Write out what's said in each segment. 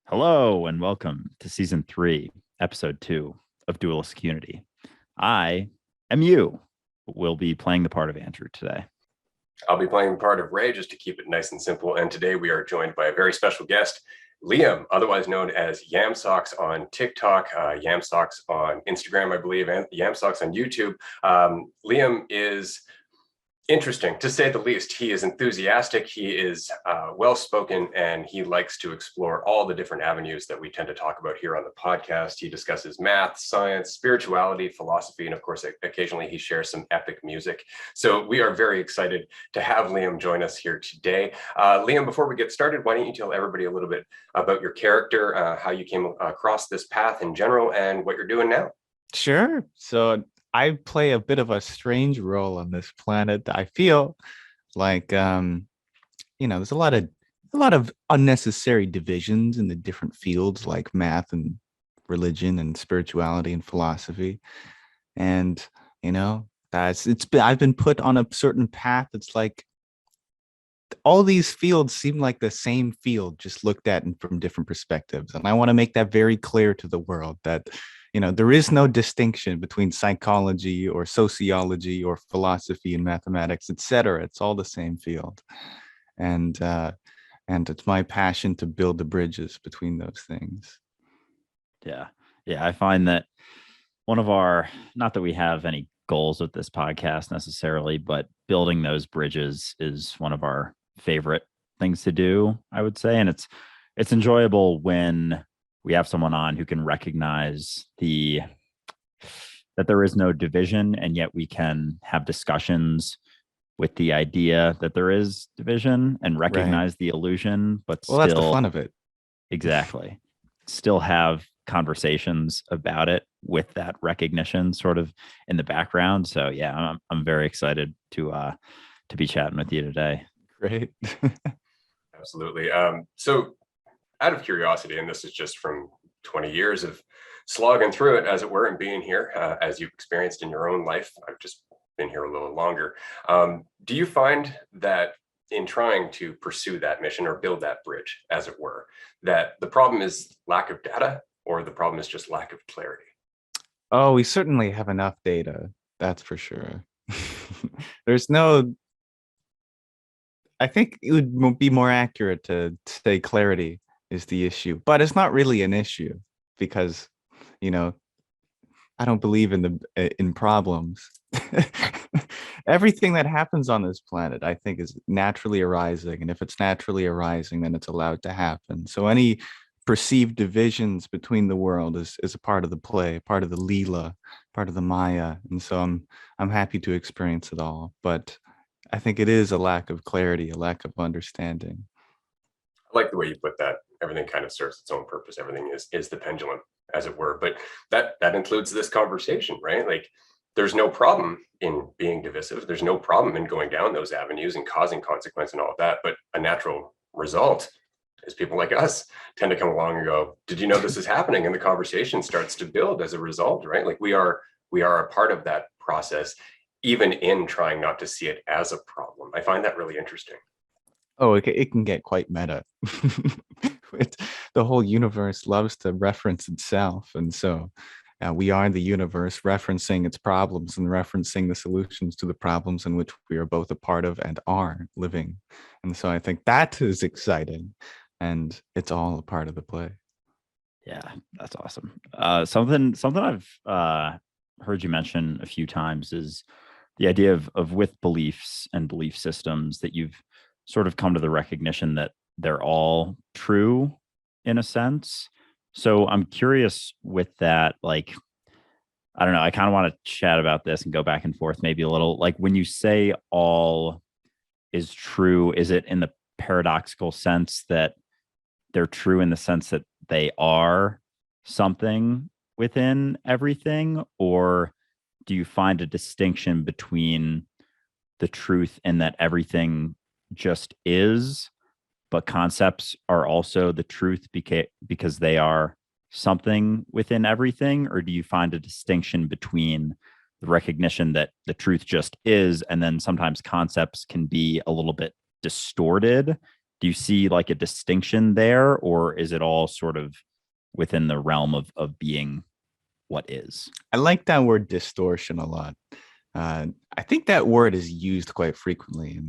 Hello and welcome to season 3, episode 2 of Dualistic Unity. I am you. Will be playing the part of Andrew today. I'll be playing the part of Ray just to keep it nice and simple. And today we are joined by a very special guest, Lyam, otherwise known as Yam Socks on TikTok, Yam Socks on Instagram, I believe, and Yam Socks on YouTube. Lyam is interesting, to say the least. He is enthusiastic, he is well-spoken, and he likes to explore all the different avenues that we tend to talk about here on the podcast. He discusses math, science, spirituality, philosophy, and of course, occasionally he shares some epic music. So we are very excited to have Lyam join us here today. Lyam, before we get started, why don't you tell everybody a little bit about your character, how you came across this path in general, and what you're doing now? Sure. So I play a bit of a strange role on this planet. I feel like there's a lot of unnecessary divisions in the different fields like math and religion and spirituality and philosophy. And I've been put on a certain path. It's like all these fields seem like the same field, just looked at from different perspectives. And I want to make that very clear to the world that there is no distinction between psychology or sociology or philosophy and mathematics, etc. It's all the same field. And it's my passion to build the bridges between those things. Yeah. I find that one of not that we have any goals with this podcast necessarily, but building those bridges is one of our favorite things to do, I would say. And it's enjoyable when we have someone on who can recognize that there is no division, and yet we can have discussions with the idea that there is division and recognize the illusion, but that's the fun of it. Exactly. Still have conversations about it with that recognition sort of in the background. So yeah, I'm very excited to be chatting with you today. Great. Absolutely. So out of curiosity, and this is just from 20 years of slogging through it, as it were, and being here, as you've experienced in your own life, I've just been here a little longer. Do you find that in trying to pursue that mission or build that bridge, as it were, that the problem is lack of data, or the problem is just lack of clarity? Oh, we certainly have enough data. That's for sure. I think it would be more accurate to say clarity is the issue, but it's not really an issue because, I don't believe in problems. Everything that happens on this planet, I think, is naturally arising. And if it's naturally arising, then it's allowed to happen. So any perceived divisions between the world is a part of the play, part of the Leela, part of the Maya. And so I'm happy to experience it all. But I think it is a lack of clarity, a lack of understanding. I like the way you put that. Everything kind of serves its own purpose. Everything is the pendulum, as it were. But that includes this conversation, right? Like, there's no problem in being divisive. There's no problem in going down those avenues and causing consequence and all of that. But a natural result is people like us tend to come along and go, did you know this is happening? And the conversation starts to build as a result, right? Like we are a part of that process, even in trying not to see it as a problem. I find that really interesting. Oh, it can get quite meta. The whole universe loves to reference itself. And so we are the universe referencing its problems and referencing the solutions to the problems in which we are both a part of and are living. And so I think that is exciting, and it's all a part of the play. Yeah, that's awesome. Something I've heard you mention a few times is the idea of with beliefs and belief systems that you've sort of come to the recognition that they're all true in a sense. So I'm curious with that, like, I don't know, I kind of want to chat about this and go back and forth maybe a little. Like, when you say all is true, is it in the paradoxical sense that they're true in the sense that they are something within everything? Or do you find a distinction between the truth and that everything just is, but concepts are also the truth because they are something within everything? Or do you find a distinction between the recognition that the truth just is, and then sometimes concepts can be a little bit distorted Do you see like a distinction there, or is it all sort of within the realm of being what is? I like that word distortion a lot. I think that word is used quite frequently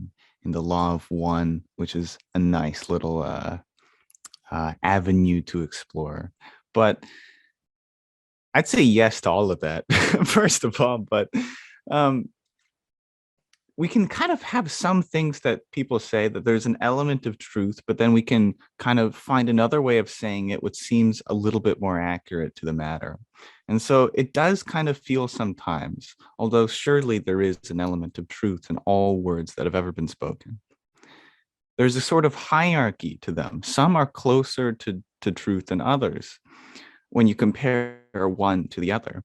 in the law of one, which is a nice little avenue to explore. But I'd say yes to all of that, first of all. But um, we can kind of have some things that people say that there's an element of truth, but then we can kind of find another way of saying it, which seems a little bit more accurate to the matter. And so it does kind of feel sometimes, although surely there is an element of truth in all words that have ever been spoken. There's a sort of hierarchy to them. Some are closer to truth than others when you compare one to the other.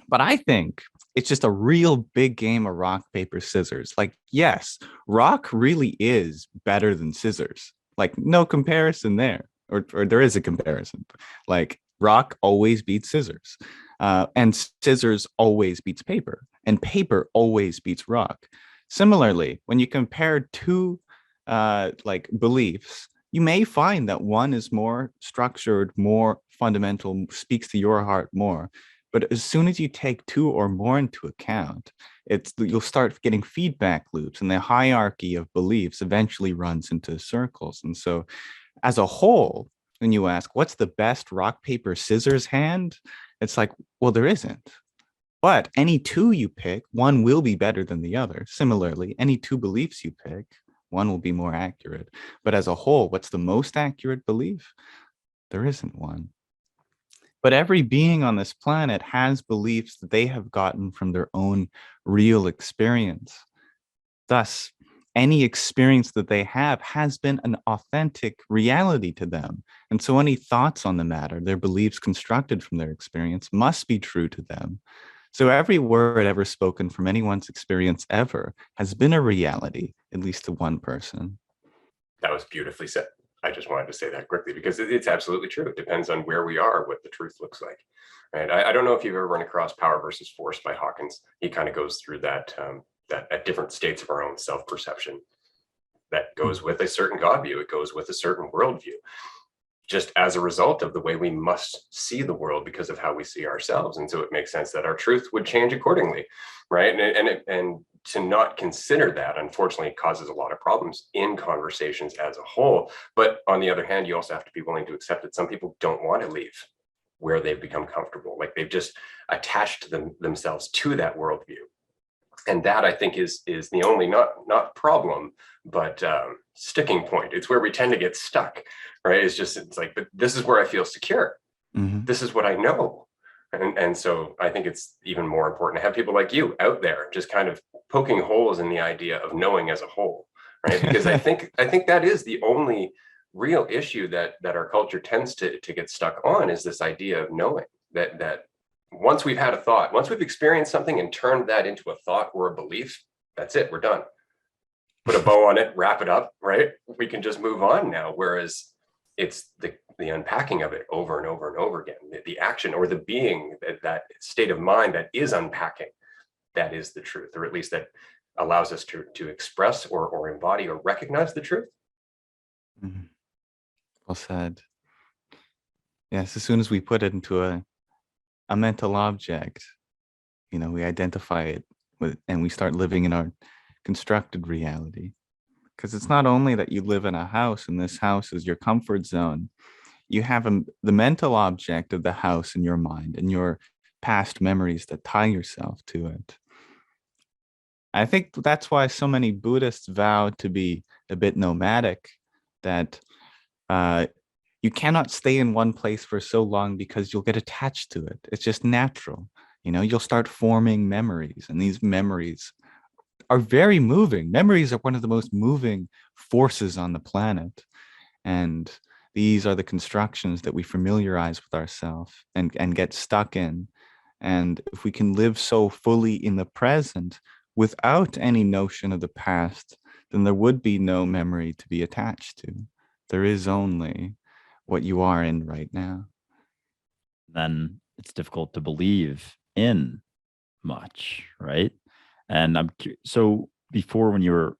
But I think it's just a real big game of rock, paper, scissors. Like, yes, rock really is better than scissors. Like, no comparison there, or there is a comparison. Like, rock always beats scissors, and scissors always beats paper, and paper always beats rock. Similarly, when you compare two like beliefs, you may find that one is more structured, more fundamental, speaks to your heart more. But as soon as you take two or more into account, you'll start getting feedback loops, and the hierarchy of beliefs eventually runs into circles. And so, as a whole, when you ask what's the best rock paper scissors hand, it's like, well, there isn't. But any two you pick, one will be better than the other. Similarly, any two beliefs you pick, one will be more accurate. But as a whole, what's the most accurate belief? There isn't one. But every being on this planet has beliefs that they have gotten from their own real experience. Thus, any experience that they have has been an authentic reality to them. And so any thoughts on the matter, their beliefs constructed from their experience, must be true to them. So every word ever spoken from anyone's experience ever has been a reality, at least to one person. That was beautifully said. I just wanted to say that quickly because it's absolutely true. It depends on where we are, what the truth looks like. Right? I don't know if you've ever run across Power versus Force by Hawkins. He kind of goes through that, that at different states of our own self-perception. That goes with a certain God view. It goes with a certain worldview. Just as a result of the way we must see the world because of how we see ourselves. And so it makes sense that our truth would change accordingly, right? And to not consider that, unfortunately, causes a lot of problems in conversations as a whole. But on the other hand, you also have to be willing to accept that some people don't want to leave where they've become comfortable. Like they've just attached themselves to that worldview. And that, I think, is the only not problem, but sticking point. It's where we tend to get stuck, right? It's like, but this is where I feel secure. Mm-hmm. This is what I know. And so I think it's even more important to have people like you out there just kind of poking holes in the idea of knowing as a whole, right? Because I think that is the only real issue that our culture tends to get stuck on, is this idea of knowing that once we've had a thought, once we've experienced something and turned that into a thought or a belief, that's it, we're done. Put a bow on it, wrap it up, right? We can just move on now. Whereas it's the unpacking of it over and over and over again, the action or the being, that state of mind that is unpacking, that is the truth, or at least that allows us to express or embody or recognize the truth. Mm-hmm. Well said. Yes, as soon as we put it into a mental object, we identify it with, and we start living in our constructed reality. Because it's not only that you live in a house and this house is your comfort zone. You have the mental object of the house in your mind and your past memories that tie yourself to it. I think that's why so many Buddhists vow to be a bit nomadic, that you cannot stay in one place for so long because you'll get attached to it. It's just natural. You'll start forming memories, and these memories are very moving. Memories are one of the most moving forces on the planet. And these are the constructions that we familiarize with ourselves and get stuck in. And if we can live so fully in the present without any notion of the past, then there would be no memory to be attached to. There is only what you are in right now. Then it's difficult to believe in much, right? And so before, when you were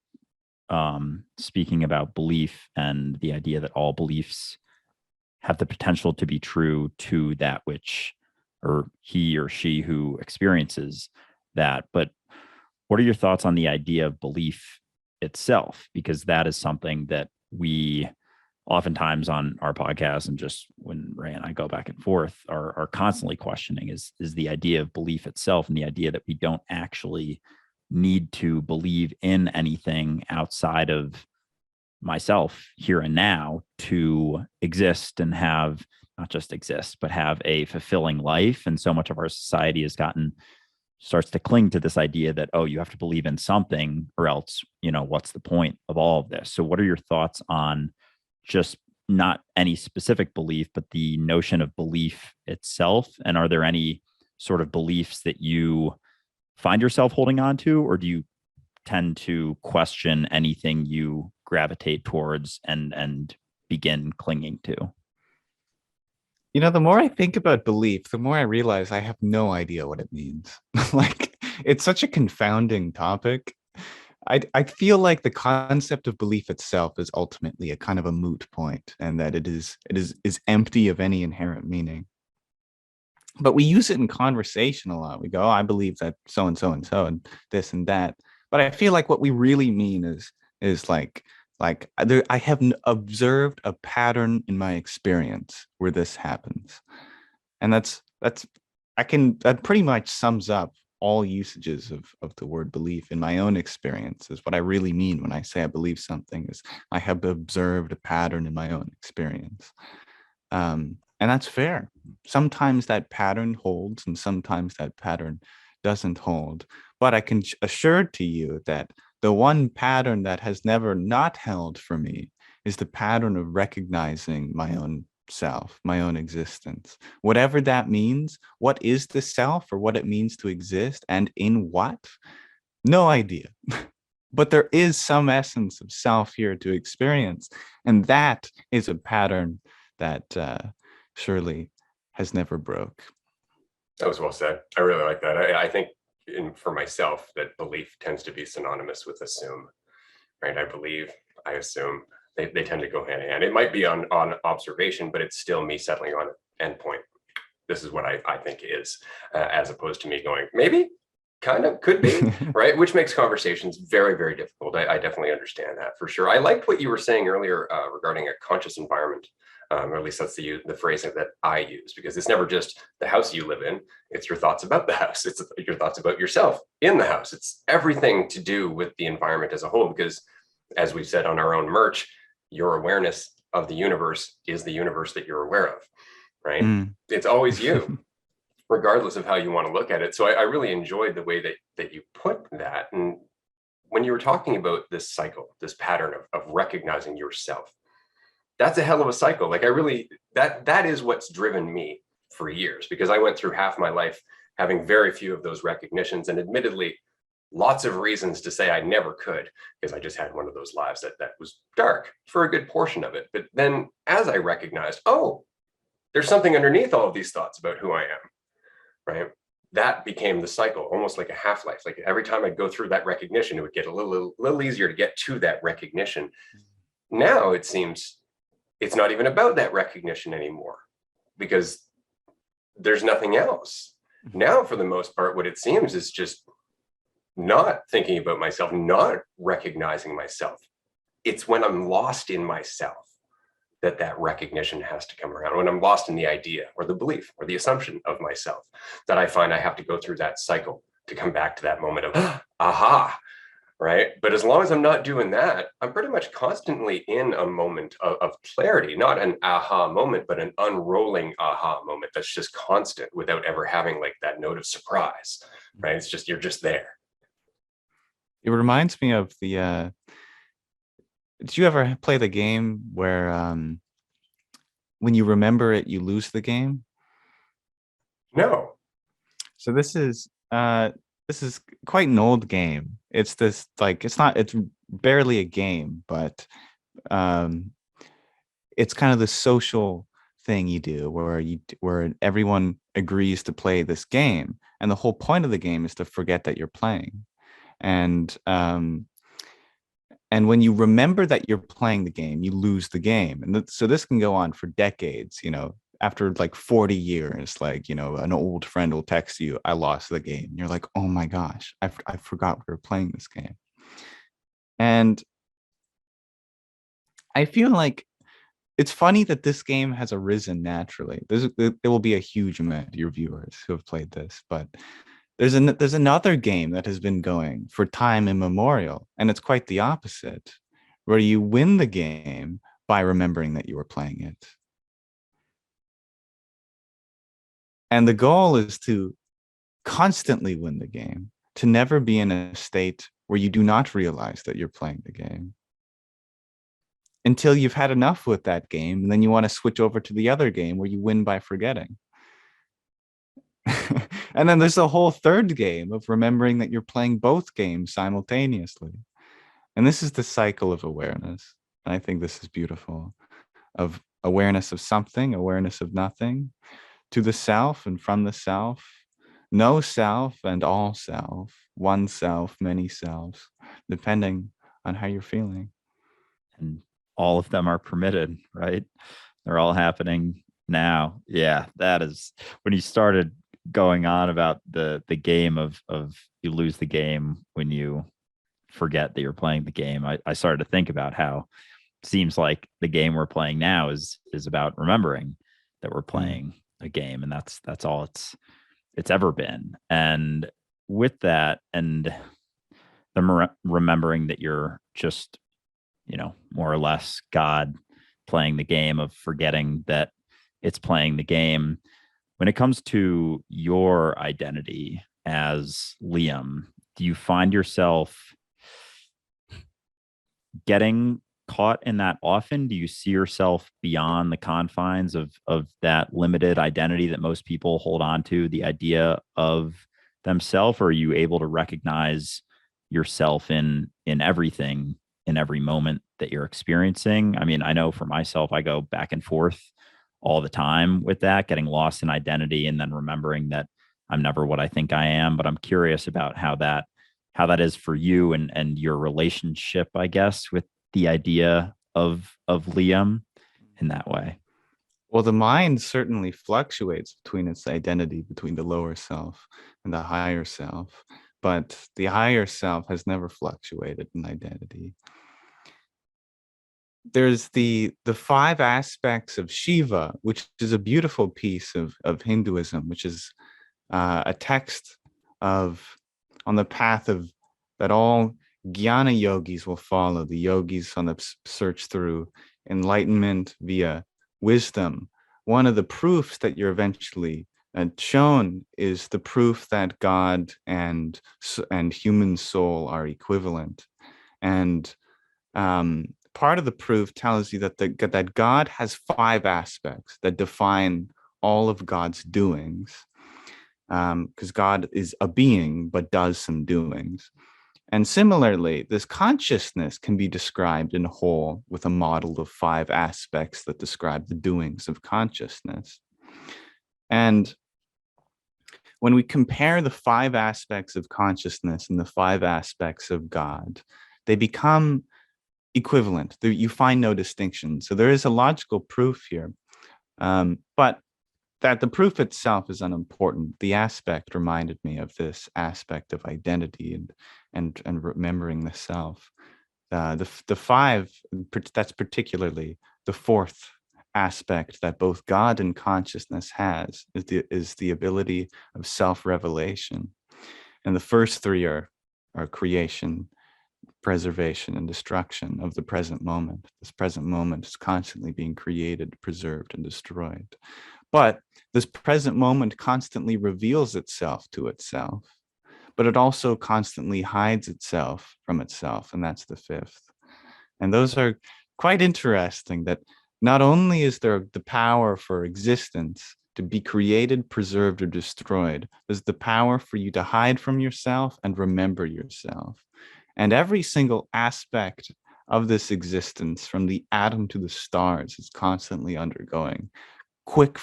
speaking about belief and the idea that all beliefs have the potential to be true to that which, or he or she who experiences that. But what are your thoughts on the idea of belief itself? Because that is something that we oftentimes on our podcast, and just when Ray and I go back and forth, are constantly questioning is the idea of belief itself, and the idea that we don't actually need to believe in anything outside of myself here and now to exist and have, not just exist, but have a fulfilling life. And so much of our society starts to cling to this idea that, oh, you have to believe in something or else, what's the point of all of this? So what are your thoughts on just not any specific belief, but the notion of belief itself? And are there any sort of beliefs that you find yourself holding on to, or do you tend to question anything you gravitate towards and begin clinging to? The more I think about belief, the more I realize I have no idea what it means. Like, it's such a confounding topic. I feel like the concept of belief itself is ultimately a kind of a moot point, and that it is empty of any inherent meaning. But we use it in conversation a lot. We go, oh, I believe that so and so and so and this and that. But I feel like what we really mean is like I have observed a pattern in my experience where this happens, and that pretty much sums up all usages of the word belief in my own experience. Is what I really mean when I say I believe something is I have observed a pattern in my own experience, and that's fair. Sometimes that pattern holds, and sometimes that pattern doesn't hold. But I can assure to you that the one pattern that has never not held for me is the pattern of recognizing my own self, my own existence. Whatever that means, what is the self or what it means to exist and in what? No idea. But there is some essence of self here to experience. And that is a pattern that surely has never broke. That was well said. I really like that. I think for myself that belief tends to be synonymous with assume, right? I believe, I assume. They tend to go hand in hand. It might be on observation, but it's still me settling on an endpoint. This is what I think is, as opposed to me going, maybe, kind of, could be, right? Which makes conversations very, very difficult. I definitely understand that for sure. I liked what you were saying earlier regarding a conscious environment. Or at least that's the phrase that I use, because it's never just the house you live in. It's your thoughts about the house. It's your thoughts about yourself in the house. It's everything to do with the environment as a whole, because as we've said on our own merch, your awareness of the universe is the universe that you're aware of, right? It's always you, regardless of how you want to look at it. So I really enjoyed the way that you put that. And when you were talking about this cycle, this pattern of recognizing yourself, that's a hell of a cycle. Like that is what's driven me for years, because I went through half my life having very few of those recognitions, and admittedly, lots of reasons to say I never could, because I just had one of those lives that was dark for a good portion of it. But then as I recognized, oh, there's something underneath all of these thoughts about who I am, right? That became the cycle, almost like a half-life. Like every time I'd go through that recognition, it would get a little easier to get to that recognition. Now it seems it's not even about that recognition anymore, because there's nothing else. Now, for the most part, what it seems is just not thinking about myself, not recognizing myself. It's when I'm lost in myself that recognition has to come around. When I'm lost in the idea or the belief or the assumption of myself, that I find I have to go through that cycle to come back to that moment of aha, right? But as long as I'm not doing that, I'm pretty much constantly in a moment of clarity, not an aha moment, but an unrolling aha moment that's just constant without ever having like that note of surprise, right? It's just, you're just there. It reminds me of the did you ever play the game where when you remember it, you lose the game? No. So this is quite an old game. It's this, like, it's barely a game, but it's kind of the social thing you do where everyone agrees to play this game, and the whole point of the game is to forget that you're playing. And And when you remember that you're playing the game, you lose the game. And so this can go on for decades, after like 40 years, like, an old friend will text you, I lost the game. And you're like, oh my gosh, I forgot we were playing this game. And I feel like it's funny that this game has arisen naturally. There will be a huge amount of your viewers who have played this, but there's another game that has been going for time immemorial, and it's quite the opposite, where you win the game by remembering that you were playing it. And the goal is to constantly win the game, to never be in a state where you do not realize that you're playing the game until you've had enough with that game, and then you want to switch over to the other game where you win by forgetting. And then there's a whole third game of remembering that you're playing both games simultaneously. And this is the cycle of awareness. And I think this is beautiful, of awareness of something, awareness of nothing, to the self and from the self, no self and all self, one self, many selves, depending on how you're feeling. And all of them are permitted, right? They're all happening now. Yeah, that is when you started going on about the game of you lose the game when you forget that you're playing the game. I started to think about how it seems like the game we're playing now is about remembering that we're playing a game, and that's all it's ever been. And with that, and the remembering that you're just, more or less God playing the game, of forgetting that it's playing the game. When it comes to your identity as Lyam, do you find yourself getting caught in that often? Do you see yourself beyond the confines of that limited identity that most people hold on to, the idea of themselves? Or are you able to recognize yourself in everything, in every moment that you're experiencing? I mean, I know for myself, I go back and forth all the time with that, getting lost in identity and then remembering that I'm never what I think I am. But I'm curious about how that is for you, and your relationship, I guess, with the idea of Lyam in that way. Well, the mind certainly fluctuates between its identity, between the lower self and the higher self, but the higher self has never fluctuated in identity. There's the 5 aspects of Shiva, which is a beautiful piece of Hinduism, which is a text on the path of that all jnana yogis will follow, the yogis on the search through enlightenment via wisdom. One of the proofs that you're eventually shown is the proof that God and human soul are equivalent. And part of the proof tells you that God has 5 aspects that define all of God's doings, because God is a being but does some doings. And similarly, this consciousness can be described in whole with a model of 5 aspects that describe the doings of consciousness. And when we compare the 5 aspects of consciousness and the 5 aspects of God, they become equivalent. You find no distinction. So there is a logical proof here, but that the proof itself is unimportant. The aspect reminded me of this aspect of identity and remembering the self. The 5, that's particularly the 4th aspect that both God and consciousness has, is the ability of self-revelation. And the first 3 are creation, preservation, and destruction of the present moment. This present moment is constantly being created, preserved, and destroyed. But this present moment constantly reveals itself to itself, but it also constantly hides itself from itself, and that's the 5th. And those are quite interesting, that not only is there the power for existence to be created, preserved, or destroyed, there's the power for you to hide from yourself and remember yourself. And every single aspect of this existence, from the atom to the stars, is constantly undergoing quick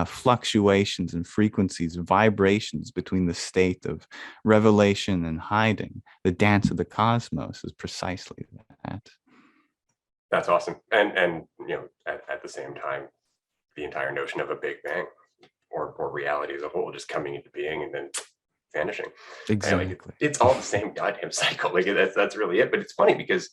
fluctuations and frequencies, vibrations between the state of revelation and hiding. The dance of the cosmos is precisely that. that. That's awesome. And at the same time, the entire notion of a Big Bang or reality as a whole just coming into being and then vanishing. Exactly. Right? Like it's all the same goddamn cycle. Like that's really it. But it's funny because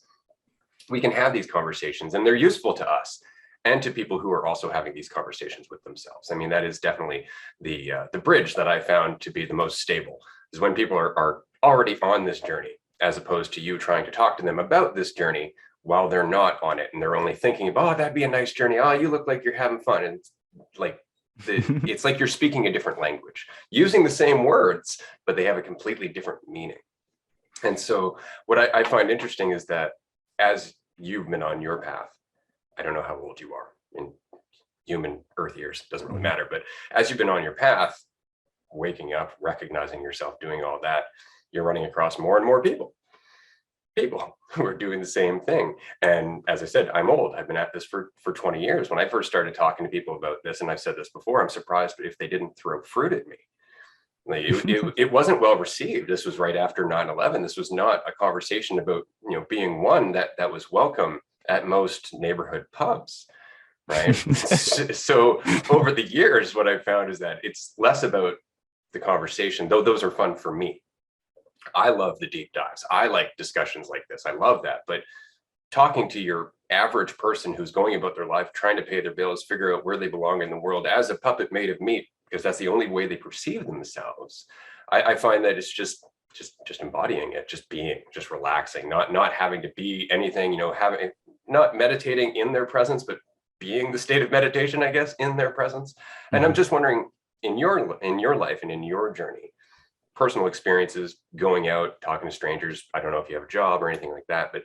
we can have these conversations and they're useful to us and to people who are also having these conversations with themselves. I mean, that is definitely the bridge that I found to be the most stable, is when people are already on this journey, as opposed to you trying to talk to them about this journey while they're not on it and they're only thinking about, oh, that'd be a nice journey. Oh, you look like you're having fun. And it's like it's like you're speaking a different language, using the same words, but they have a completely different meaning. And so what I find interesting is that as you've been on your path, I don't know how old you are in human earth years, doesn't really matter, but as you've been on your path, waking up, recognizing yourself, doing all that, you're running across more and more people who are doing the same thing. And as I said, I'm old. I've been at this for 20 years. When I first started talking to people about this, and I've said this before, I'm surprised if they didn't throw fruit at me. Like it wasn't well received. This was right after 9/11. This was not a conversation about being one that was welcome at most neighborhood pubs, right? So over the years, what I've found is that it's less about the conversation, though those are fun for me. I love the deep dives. I like discussions like this. I love that. But talking to your average person who's going about their life, trying to pay their bills, figure out where they belong in the world as a puppet made of meat, because that's the only way they perceive themselves. I find that it's just embodying it, just being, just relaxing, not having to be anything, not meditating in their presence, but being the state of meditation, I guess, in their presence. And I'm just wondering, in your life and in your journey, personal experiences, going out, talking to strangers, I don't know if you have a job or anything like that, but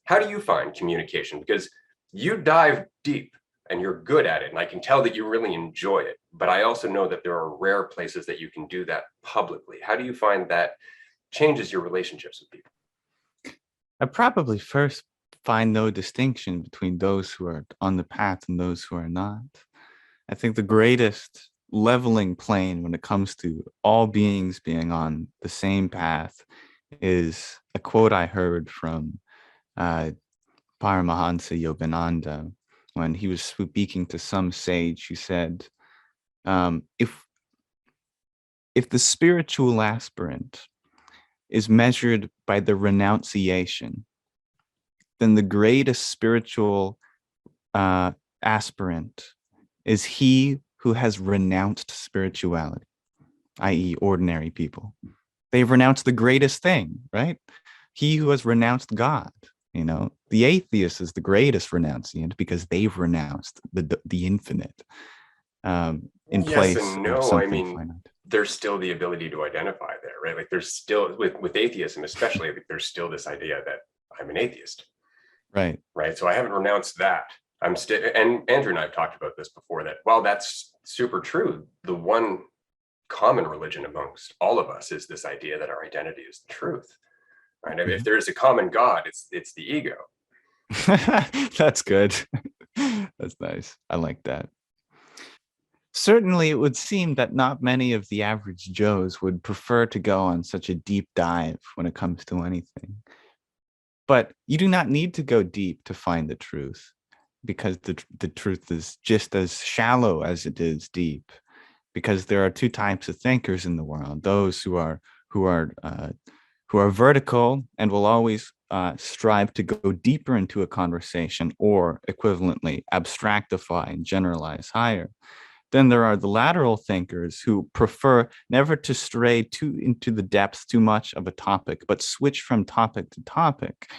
how do you find communication? Because you dive deep and you're good at it, and I can tell that you really enjoy it, but I also know that there are rare places that you can do that publicly. How do you find that changes your relationships with people? I probably first find no distinction between those who are on the path and those who are not. I think the greatest leveling plane when it comes to all beings being on the same path is a quote I heard from Paramahansa Yogananda when he was speaking to some sage who said, if the spiritual aspirant is measured by the renunciation, then the greatest spiritual aspirant is he who has renounced spirituality, i.e., ordinary people. They've renounced the greatest thing, right? He who has renounced God. The atheist is the greatest renunciant because they've renounced the infinite in place of something finite. There's still the ability to identify there, right? Like there's still with atheism, especially, there's still this idea that I'm an atheist, right? So I haven't renounced that. I'm still, and Andrew and I have talked about this before, that while that's super true, the one common religion amongst all of us is this idea that our identity is the truth, right? I mean, if there's a common God, it's the ego. That's good. That's nice. I like that. Certainly, it would seem that not many of the average Joes would prefer to go on such a deep dive when it comes to anything. But you do not need to go deep to find the truth, because the truth is just as shallow as it is deep. Because there are two types of thinkers in the world: those who are vertical and will always strive to go deeper into a conversation, or equivalently abstractify and generalize higher. Then there are the lateral thinkers who prefer never to stray into the depths too much of a topic, but switch from topic to topic.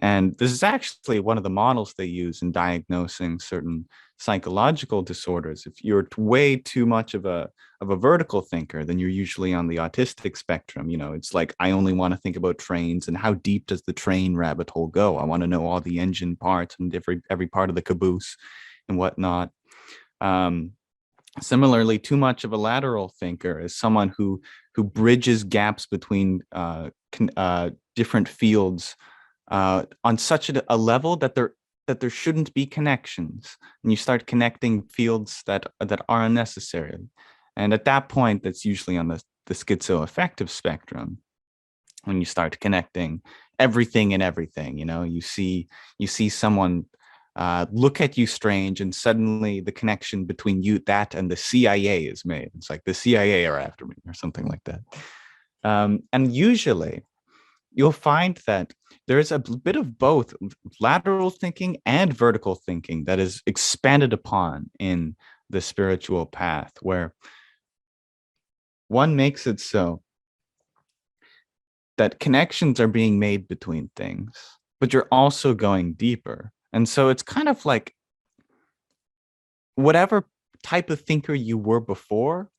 And this is actually one of the models they use in diagnosing certain psychological disorders. If you're way too much of a vertical thinker, then you're usually on the autistic spectrum. It's like, I only want to think about trains, and how deep does the train rabbit hole go? I want to know all the engine parts and every part of the caboose and whatnot. Similarly, too much of a lateral thinker is someone who bridges gaps between different fields on such a level that there shouldn't be connections, and you start connecting fields that are unnecessary. And at that point, that's usually on the schizoaffective spectrum. when you start connecting everything and everything. You see someone look at you strange, and suddenly the connection between that and the CIA is made. It's like the CIA are after me or something like that. And usually you'll find that there is a bit of both lateral thinking and vertical thinking that is expanded upon in the spiritual path, where one makes it so that connections are being made between things, but you're also going deeper. And so it's kind of like whatever type of thinker you were before,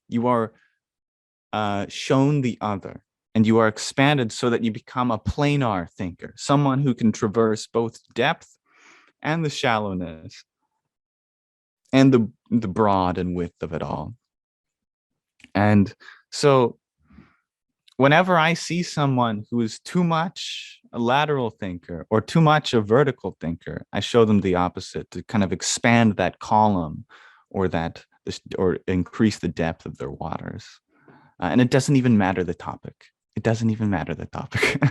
you are shown the other, and you are expanded so that you become a planar thinker, someone who can traverse both depth and the shallowness and the broad and width of it all. And so whenever I see someone who is too much a lateral thinker or too much a vertical thinker, I show them the opposite, to kind of expand that column or increase the depth of their waters. And it doesn't even matter the topic. It doesn't even matter the topic.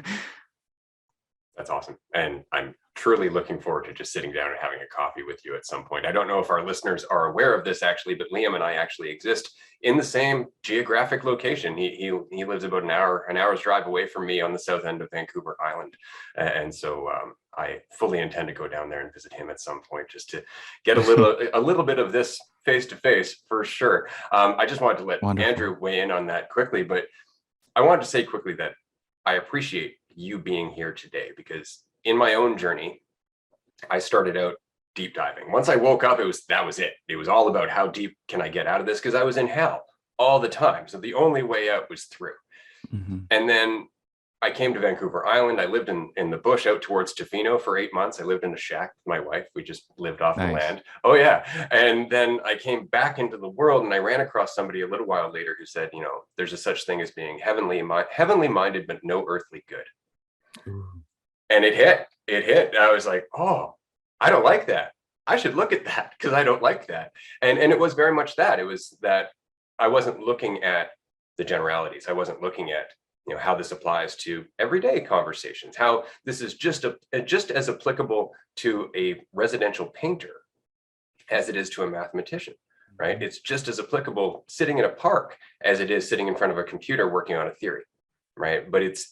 That's awesome. And I'm truly looking forward to just sitting down and having a coffee with you at some point. I don't know if our listeners are aware of this actually, but Lyam and I actually exist in the same geographic location. He lives about an hour's drive away from me on the south end of Vancouver Island. And so I fully intend to go down there and visit him at some point, just to get a little bit of this face to face for sure. I just wanted to let Wonderful. Andrew weigh in on that quickly, but I wanted to say quickly that I appreciate you being here today, because in my own journey, I started out deep diving. Once I woke up, that was it. It was all about how deep can I get out of this, because I was in hell all the time. So the only way out was through. Mm-hmm. And then I came to Vancouver Island. I lived in the bush out towards Tofino for 8 months. I lived in a shack with my wife. We just lived off the land. Oh yeah. And then I came back into the world, and I ran across somebody a little while later who said, there's a such thing as being heavenly minded, but no earthly good. Ooh. And it hit. I was like, oh, I don't like that. I should look at that, because I don't like that. And it was very much that. It was that I wasn't looking at the generalities. I wasn't looking at how this applies to everyday conversations, how this is just as applicable to a residential painter as it is to a mathematician, right? It's just as applicable sitting in a park as it is sitting in front of a computer working on a theory, right? But it's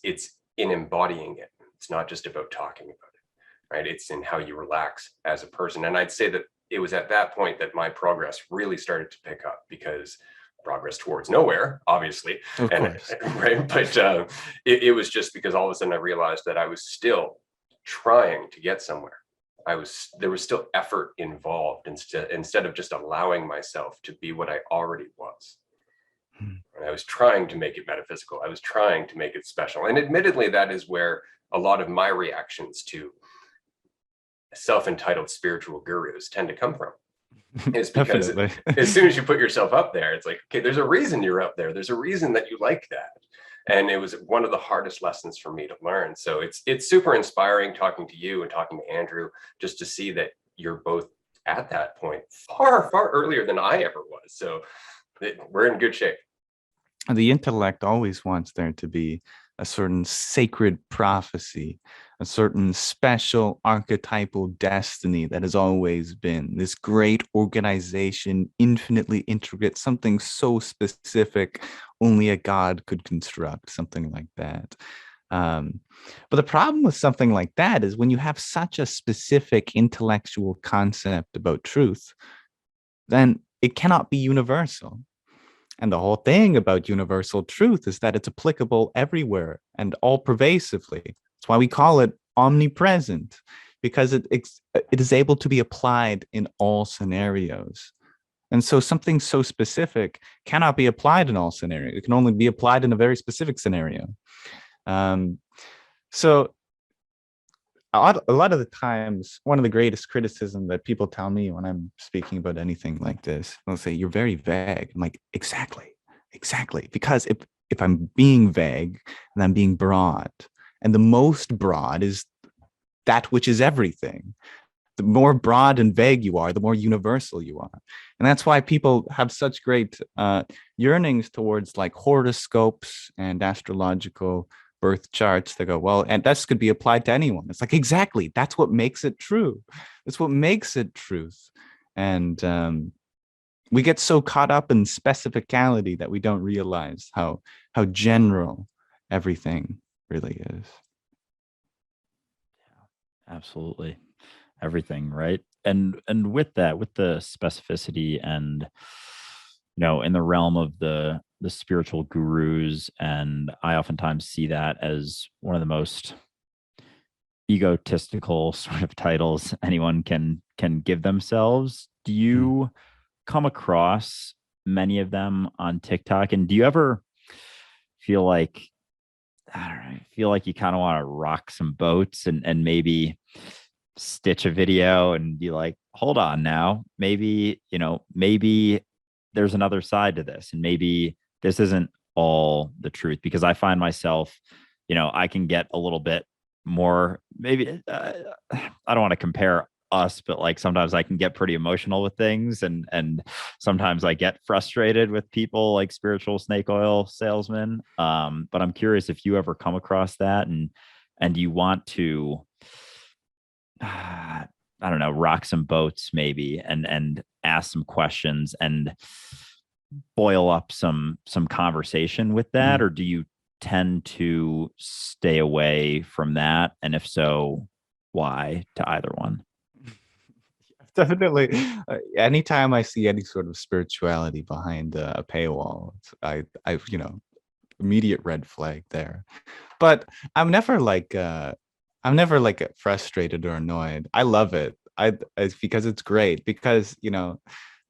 in embodying it. It's not just about talking about it, right? It's in how you relax as a person. And I'd say that it was at that point that my progress really started to pick up, because progress towards nowhere, obviously. Of course. Right? But it was just because all of a sudden I realized that I was still trying to get somewhere. There was still effort involved instead of just allowing myself to be what I already was. And I was trying to make it metaphysical. I was trying to make it special. And admittedly, that is where a lot of my reactions to self-entitled spiritual gurus tend to come from. Is because as soon as you put yourself up there, it's like, okay, there's a reason you're up there. There's a reason that you like that. And it was one of the hardest lessons for me to learn. So it's super inspiring talking to you and talking to Andrew, just to see that you're both at that point far, far earlier than I ever was. So we're in good shape. The intellect always wants there to be a certain sacred prophecy, a certain special archetypal destiny that has always been this great organization, infinitely intricate, something so specific only a god could construct, something like that. But the problem with something like that is when you have such a specific intellectual concept about truth, then it cannot be universal. And the whole thing about universal truth is that it's applicable everywhere and all pervasively. That's why we call it omnipresent, because it is able to be applied in all scenarios. And so something so specific cannot be applied in all scenarios. It can only be applied in a very specific scenario. So a lot of the times, one of the greatest criticism that people tell me when I'm speaking about anything like this, they'll say, you're very vague. I'm like, exactly. Because if I'm being vague and I'm being broad, and the most broad is that which is everything. The more broad and vague you are, the more universal you are. And that's why people have such great yearnings towards like horoscopes and astrological birth charts. They go, well, and this could be applied to anyone. It's like, exactly. That's what makes it true. That's what makes it truth. And we get so caught up in specificality that we don't realize how general everything really is. Absolutely. Everything, right? And with that, with the specificity and in the realm of the spiritual gurus, and I oftentimes see that as one of the most egotistical sort of titles anyone can give themselves. Do you come across many of them on TikTok? And do you ever feel like, I don't know, feel like you kind of want to rock some boats and maybe stitch a video and be like, hold on now, maybe there's another side to this, and maybe this isn't all the truth? Because I find myself, I can get a little bit more, maybe I don't want to compare us, but like sometimes I can get pretty emotional with things, and sometimes I get frustrated with people like spiritual snake oil salesmen. But I'm curious if you ever come across that, and you want to I don't know, rock some boats maybe, and ask some questions and boil up some conversation with that, or do you tend to stay away from that? And if so, why, to either one? Definitely. Anytime I see any sort of spirituality behind a paywall, I immediate red flag there. But I'm never like frustrated or annoyed. I love it. It's because it's great. Because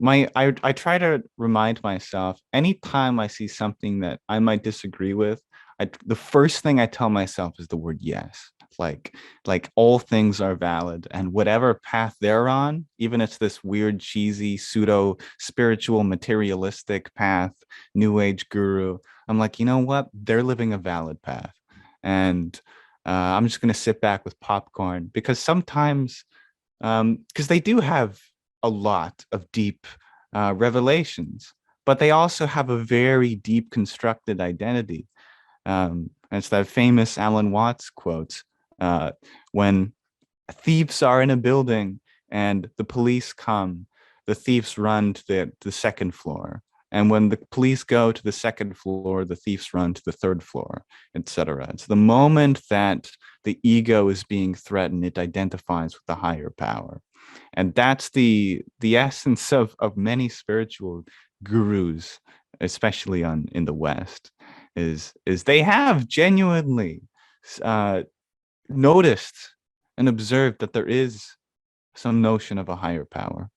I try to remind myself anytime I see something that I might disagree with, the first thing I tell myself is the word yes. Like all things are valid, and whatever path they're on, even if it's this weird, cheesy, pseudo spiritual, materialistic path, new age guru, I'm like, you know what? They're living a valid path, and I'm just gonna sit back with popcorn, because sometimes, because they do have a lot of deep revelations, but they also have a very deep constructed identity. And it's that famous Alan Watts quote, when thieves are in a building and the police come, the thieves run to the second floor. And when the police go to the second floor, the thieves run to the third floor, etc. It's the moment that the ego is being threatened, it identifies with the higher power. And that's the essence of many spiritual gurus, especially in the West, is they have genuinely noticed and observed that there is some notion of a higher power,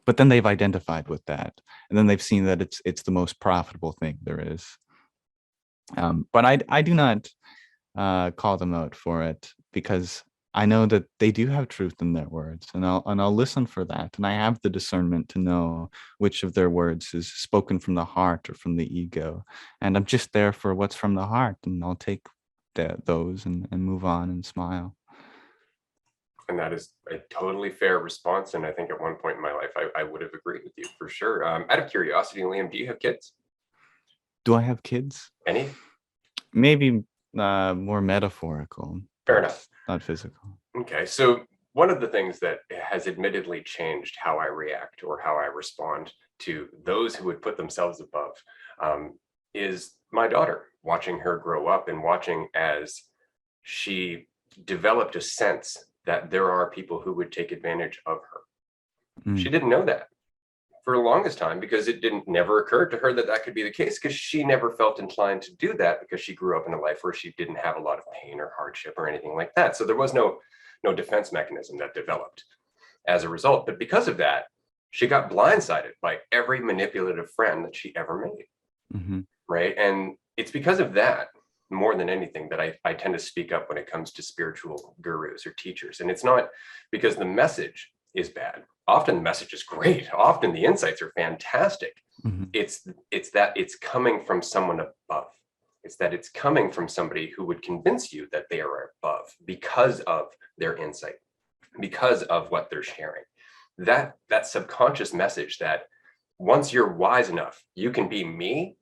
but then they've identified with that, and then they've seen that it's the most profitable thing there is. But I do not call them out for it, because I know that they do have truth in their words, and I'll listen for that, and I have the discernment to know which of their words is spoken from the heart or from the ego, and I'm just there for what's from the heart, and I'll take those and move on and smile. And that is a totally fair response. And I think at one point in my life, I would have agreed with you for sure. Out of curiosity, Liam, do you have kids? Do I have kids? Any? Maybe more metaphorical. Fair enough. Not physical. Okay. So one of the things that has admittedly changed how I react or how I respond to those who would put themselves above is my daughter, watching her grow up and watching as she developed a sense that there are people who would take advantage of her. She didn't know that for the longest time, because it never occurred to her that that could be the case, because she never felt inclined to do that, because she grew up in a life where she didn't have a lot of pain or hardship or anything like that. So there was no defense mechanism that developed as a result. But because of that, she got blindsided by every manipulative friend that she ever made. Right. And it's because of that, more than anything, that I tend to speak up when it comes to spiritual gurus or teachers. And it's not because the message is bad. Often the message is great. Often the insights are fantastic. It's that it's coming from someone above. It's that it's coming from somebody who would convince you that they are above because of their insight, because of what they're sharing. That subconscious message that once you're wise enough, you can be me.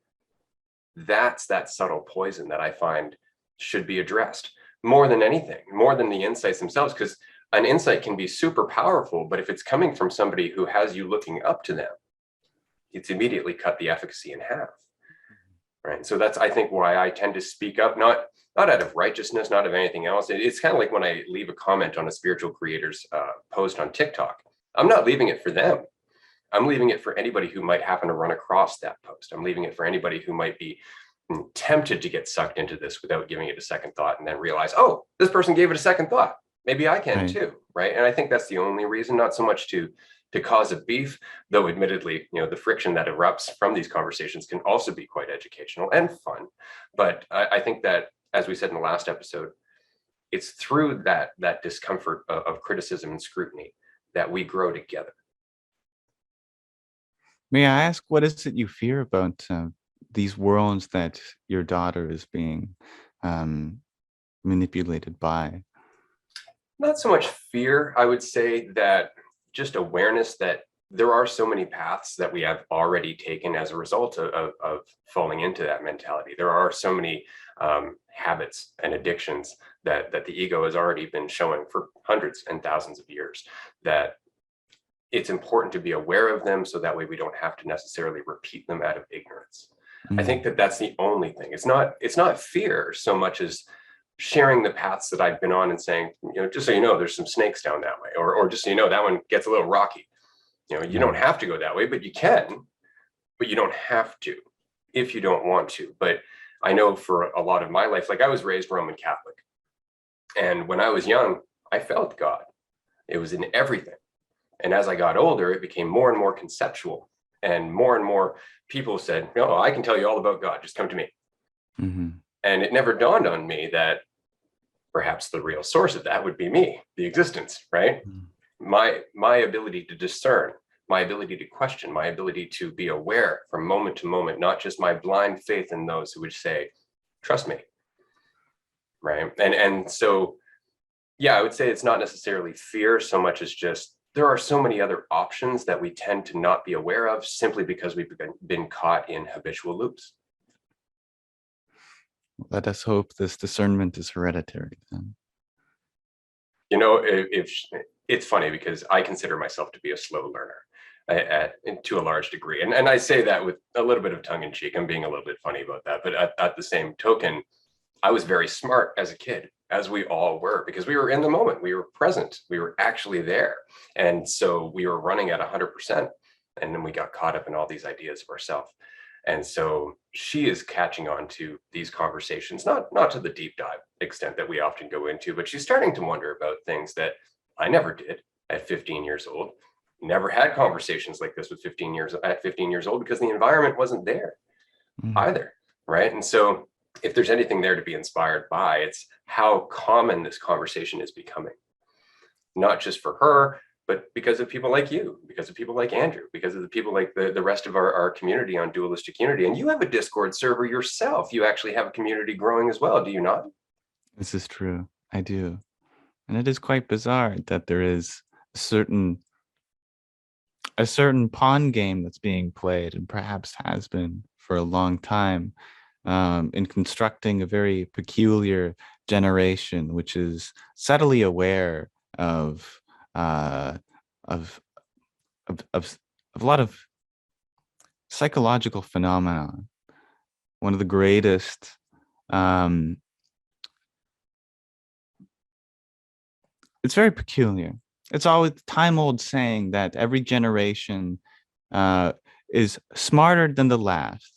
That's that subtle poison that I find should be addressed more than anything, more than the insights themselves, because an insight can be super powerful, but if it's coming from somebody who has you looking up to them, it's immediately cut the efficacy in half. Right. So that's, I think, why I tend to speak up, not out of righteousness, not of anything else. It's kind of like when I leave a comment on a spiritual creator's post on TikTok. I'm not leaving it for them. I'm leaving it for anybody who might happen to run across that post. I'm leaving it for anybody who might be tempted to get sucked into this without giving it a second thought, and then realize, oh, this person gave it a second thought. Maybe I can too. Right. And I think that's the only reason, not so much to cause a beef, though admittedly, the friction that erupts from these conversations can also be quite educational and fun. But I think that, as we said in the last episode, it's through that discomfort of criticism and scrutiny that we grow together. May I ask, what is it you fear about these worlds that your daughter is being manipulated by? Not so much fear. I would say that just awareness that there are so many paths that we have already taken as a result of falling into that mentality. There are so many habits and addictions that the ego has already been showing for hundreds and thousands of years, that it's important to be aware of them so that way we don't have to necessarily repeat them out of ignorance. I think that that's the only thing. It's not fear so much as sharing the paths that I've been on and saying, just so you know, there's some snakes down that way, or just so you know, that one gets a little rocky. You don't have to go that way, but you can, but you don't have to if you don't want to. But I know for a lot of my life, like I was raised Roman Catholic, and when I was young, I felt God. It was in everything. And as I got older, it became more and more conceptual, and more people said, no, I can tell you all about God. Just come to me. Mm-hmm. And it never dawned on me that perhaps the real source of that would be me, the existence, right? Mm-hmm. My ability to discern, my ability to question, my ability to be aware from moment to moment, not just my blind faith in those who would say, trust me, right? And so, yeah, I would say it's not necessarily fear so much as just there are so many other options that we tend to not be aware of simply because we've been caught in habitual loops. Let us hope this discernment is hereditary then. If it's funny because I consider myself to be a slow learner to a large degree. And I say that with a little bit of tongue in cheek. I'm being a little bit funny about that. But at the same token, I was very smart as a kid, as we all were, because we were in the moment. We were present. We were actually there. And so we were running at 100%. And then we got caught up in all these ideas of ourselves. And so she is catching on to these conversations, not to the deep dive extent that we often go into, but she's starting to wonder about things that I never did at 15 years old. Never had conversations like this at 15 years old because the environment wasn't there either, right? And so if there's anything there to be inspired by, it's how common this conversation is becoming, not just for her, but because of people like you, because of people like Andrew, because of the people like the rest of our community on Dualistic Unity. And you have a Discord server yourself. You actually have a community growing as well, do you not? This is true. I do. And it is quite bizarre that there is a certain pawn game that's being played, and perhaps has been for a long time, in constructing a very peculiar generation, which is subtly aware of a lot of psychological phenomena. One of the greatest it's very peculiar. It's always time-old saying that every generation is smarter than the last,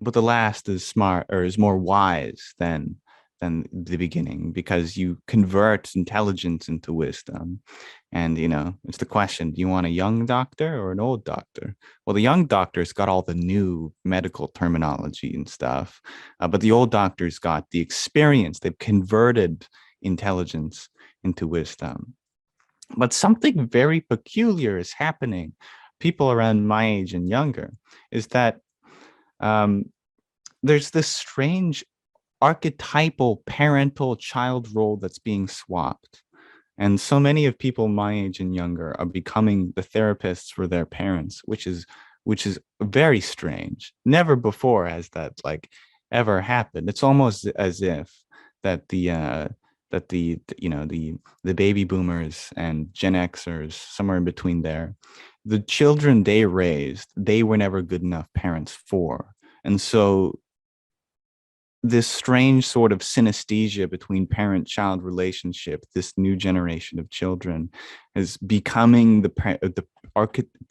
but the last is smart, or is more wise than the beginning, because you convert intelligence into wisdom. And it's the question, do you want a young doctor or an old doctor? Well, the young doctor's got all the new medical terminology and stuff, but the old doctor's got the experience. They've converted intelligence into wisdom. But something very peculiar is happening. People around my age and younger, is that there's this strange archetypal parental child role that's being swapped. And so many of people my age and younger are becoming the therapists for their parents, which is very strange. Never before has that ever happened. It's almost as if that the baby boomers and Gen Xers, somewhere in between there, the children they raised, they were never good enough parents for. And so this strange sort of synesthesia between parent-child relationship, this new generation of children, is becoming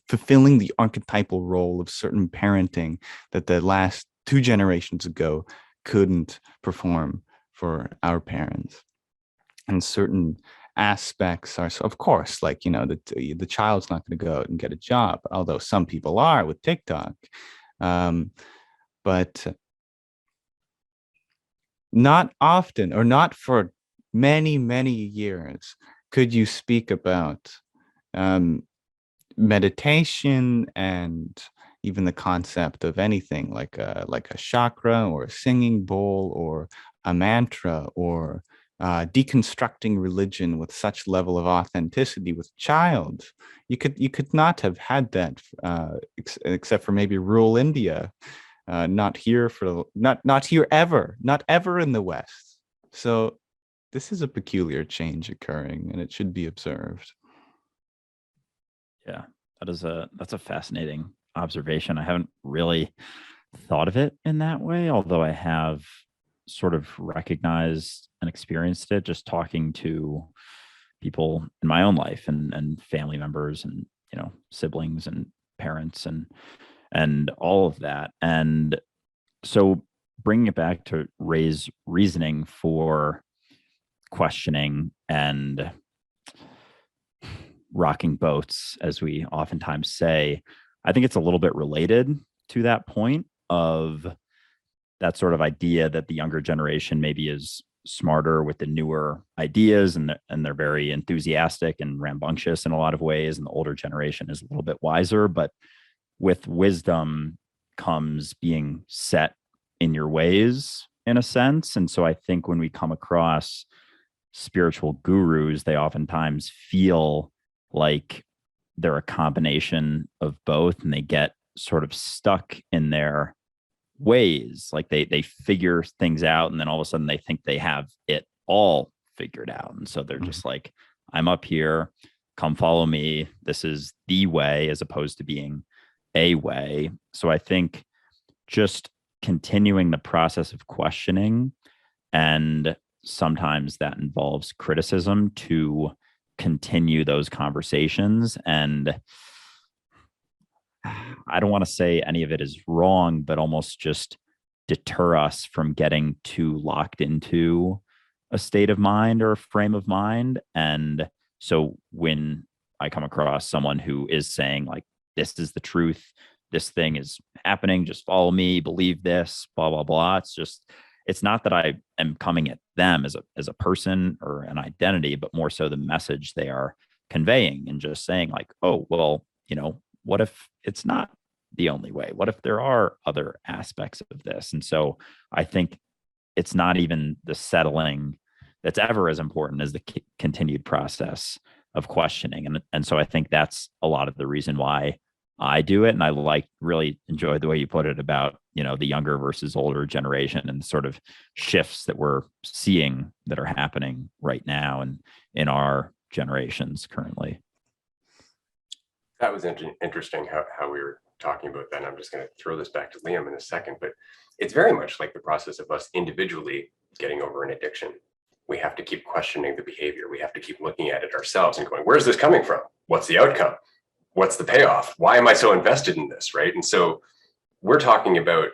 fulfilling the archetypal role of certain parenting that the last two generations ago couldn't perform for our parents. And certain aspects are, so of course, like, the child's not going to go out and get a job, although some people are with TikTok. But not often, or not for many, many years, could you speak about meditation and even the concept of anything like a chakra or a singing bowl or a mantra or deconstructing religion with such level of authenticity with child. You could not have had that except for maybe rural India. Not here ever, not ever in the West. So this is a peculiar change occurring, and it should be observed. Yeah, that's a fascinating observation. I haven't really thought of it in that way, although I have sort of recognized and experienced it just talking to people in my own life and family members and siblings and parents and all of that. And so bringing it back to Ray's reasoning for questioning and rocking boats, as we oftentimes say, I think it's a little bit related to that point of that sort of idea that the younger generation maybe is smarter with the newer ideas and they're very enthusiastic and rambunctious in a lot of ways, and the older generation is a little bit wiser. But with wisdom comes being set in your ways, in a sense. And so I think when we come across spiritual gurus, they oftentimes feel like they're a combination of both, and they get sort of stuck in their ways. Like they figure things out, and then all of a sudden they think they have it all figured out. And so they're just like, I'm up here, come follow me. This is the way, as opposed to being a way. So I think just continuing the process of questioning, and sometimes that involves criticism, to continue those conversations. And I don't want to say any of it is wrong, but almost just deter us from getting too locked into a state of mind or a frame of mind. And so when I come across someone who is saying like, this is the truth, this thing is happening, just follow me, believe this, blah, blah, blah. It's not that I am coming at them as a person or an identity, but more so the message they are conveying, and just saying like, oh, well, what if it's not the only way? What if there are other aspects of this? And so I think it's not even the settling that's ever as important as the continued process of questioning. And so I think that's a lot of the reason why I do it. And I really enjoyed the way you put it about, the younger versus older generation, and sort of shifts that we're seeing that are happening right now and in our generations currently. That was interesting how we were talking about that. And I'm just going to throw this back to Lyam in a second, but it's very much like the process of us individually getting over an addiction. We have to keep questioning the behavior. We have to keep looking at it ourselves and going, where's this coming from? What's the outcome? What's the payoff? Why am I so invested in this, right? And so we're talking about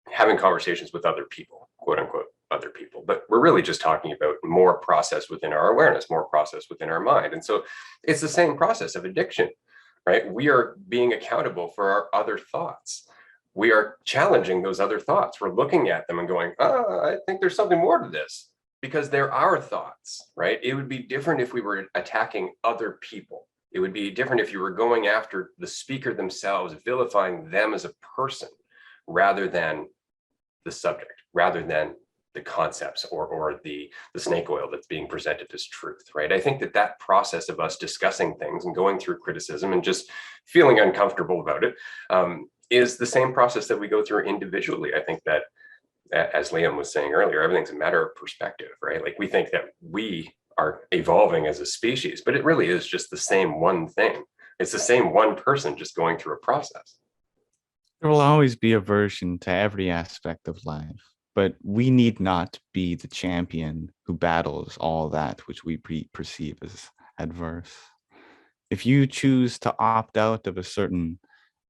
having conversations with other people, quote unquote, other people, but we're really just talking about more process within our awareness, more process within our mind. And so it's the same process of addiction, right? We are being accountable for our other thoughts. We are challenging those other thoughts. We're looking at them and going, I think there's something more to this, because they're our thoughts, right? It would be different if we were attacking other people. It would be different if you were going after the speaker themselves, vilifying them as a person, rather than the subject, rather than the concepts or the snake oil that's being presented as truth, right? I think that process of us discussing things and going through criticism and just feeling uncomfortable about it is the same process that we go through individually. I think that as Liam was saying earlier, everything's a matter of perspective, right? Like we think that we are evolving as a species, but it really is just the same one thing. It's the same one person just going through a process. There will always be aversion to every aspect of life, but we need not be the champion who battles all that which we perceive as adverse. If you choose to opt out of a certain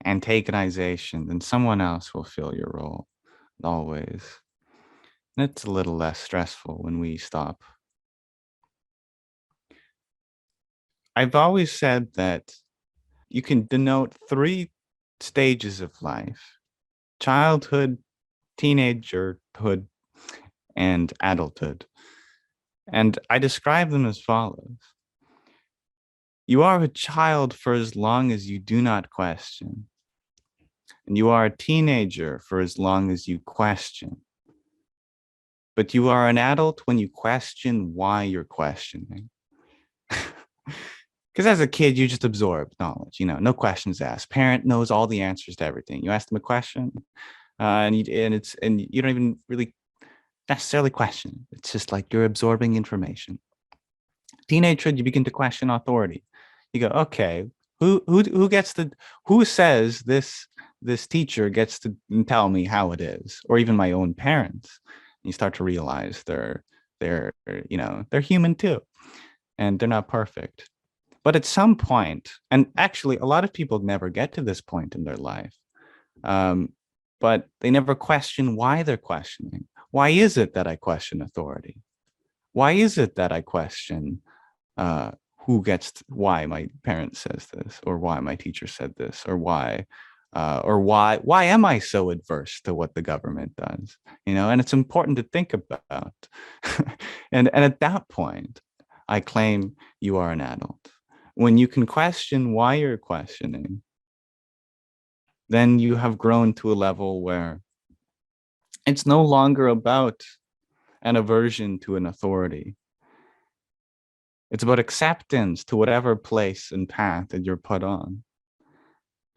antagonization, then someone else will fill your role, always. And it's a little less stressful when we stop. I've always said that you can denote 3 stages of life: childhood, teenagerhood, and adulthood. And I describe them as follows. You are a child for as long as you do not question. And you are a teenager for as long as you question. But you are an adult when you question why you're questioning. Because as a kid, you just absorb knowledge, no questions asked. Parent knows all the answers to everything. You ask them a question, and you don't even really necessarily question. It's just like you're absorbing information. Teenagehood, you begin to question authority. You go, okay, who says this teacher gets to tell me how it is, or even my own parents? And you start to realize they're human too, and they're not perfect. But at some point, and actually a lot of people never get to this point in their life, but they never question why they're questioning. Why is it that I question authority? Why is it that I question why my parent says this, or why my teacher said this, or why am I so adverse to what the government does? And it's important to think about. and at that point, I claim you are an adult. When you can question why you're questioning, then you have grown to a level where it's no longer about an aversion to an authority. It's about acceptance to whatever place and path that you're put on.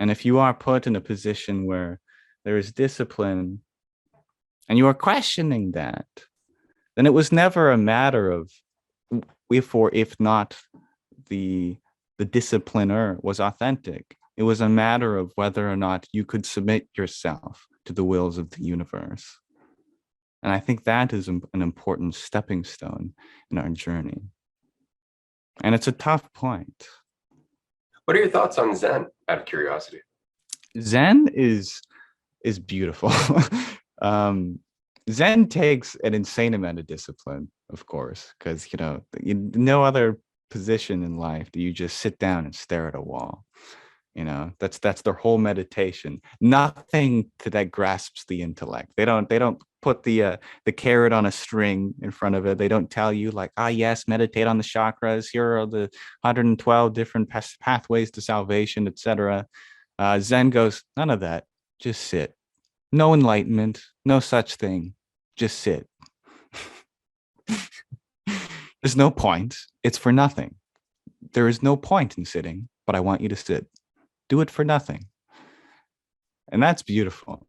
And if you are put in a position where there is discipline and you are questioning that, then it was never a matter of if not the discipliner was authentic. It was a matter of whether or not you could submit yourself to the wills of the universe. And I think that is an important stepping stone in our journey. And it's a tough point. What are your thoughts on Zen, out of curiosity? Zen is beautiful. Zen takes an insane amount of discipline, of course, because no other position in life do you just sit down and stare at a wall. That's their whole meditation. Nothing that grasps the intellect. They don't put the carrot on a string in front of it. They don't tell you like, yes, meditate on the chakras. Here are the 112 different pathways to salvation, etc. Zen goes, none of that. Just sit. No enlightenment, no such thing. Just sit. There's no point. It's for nothing. There is no point in sitting, but I want you to sit. Do it for nothing. And that's beautiful.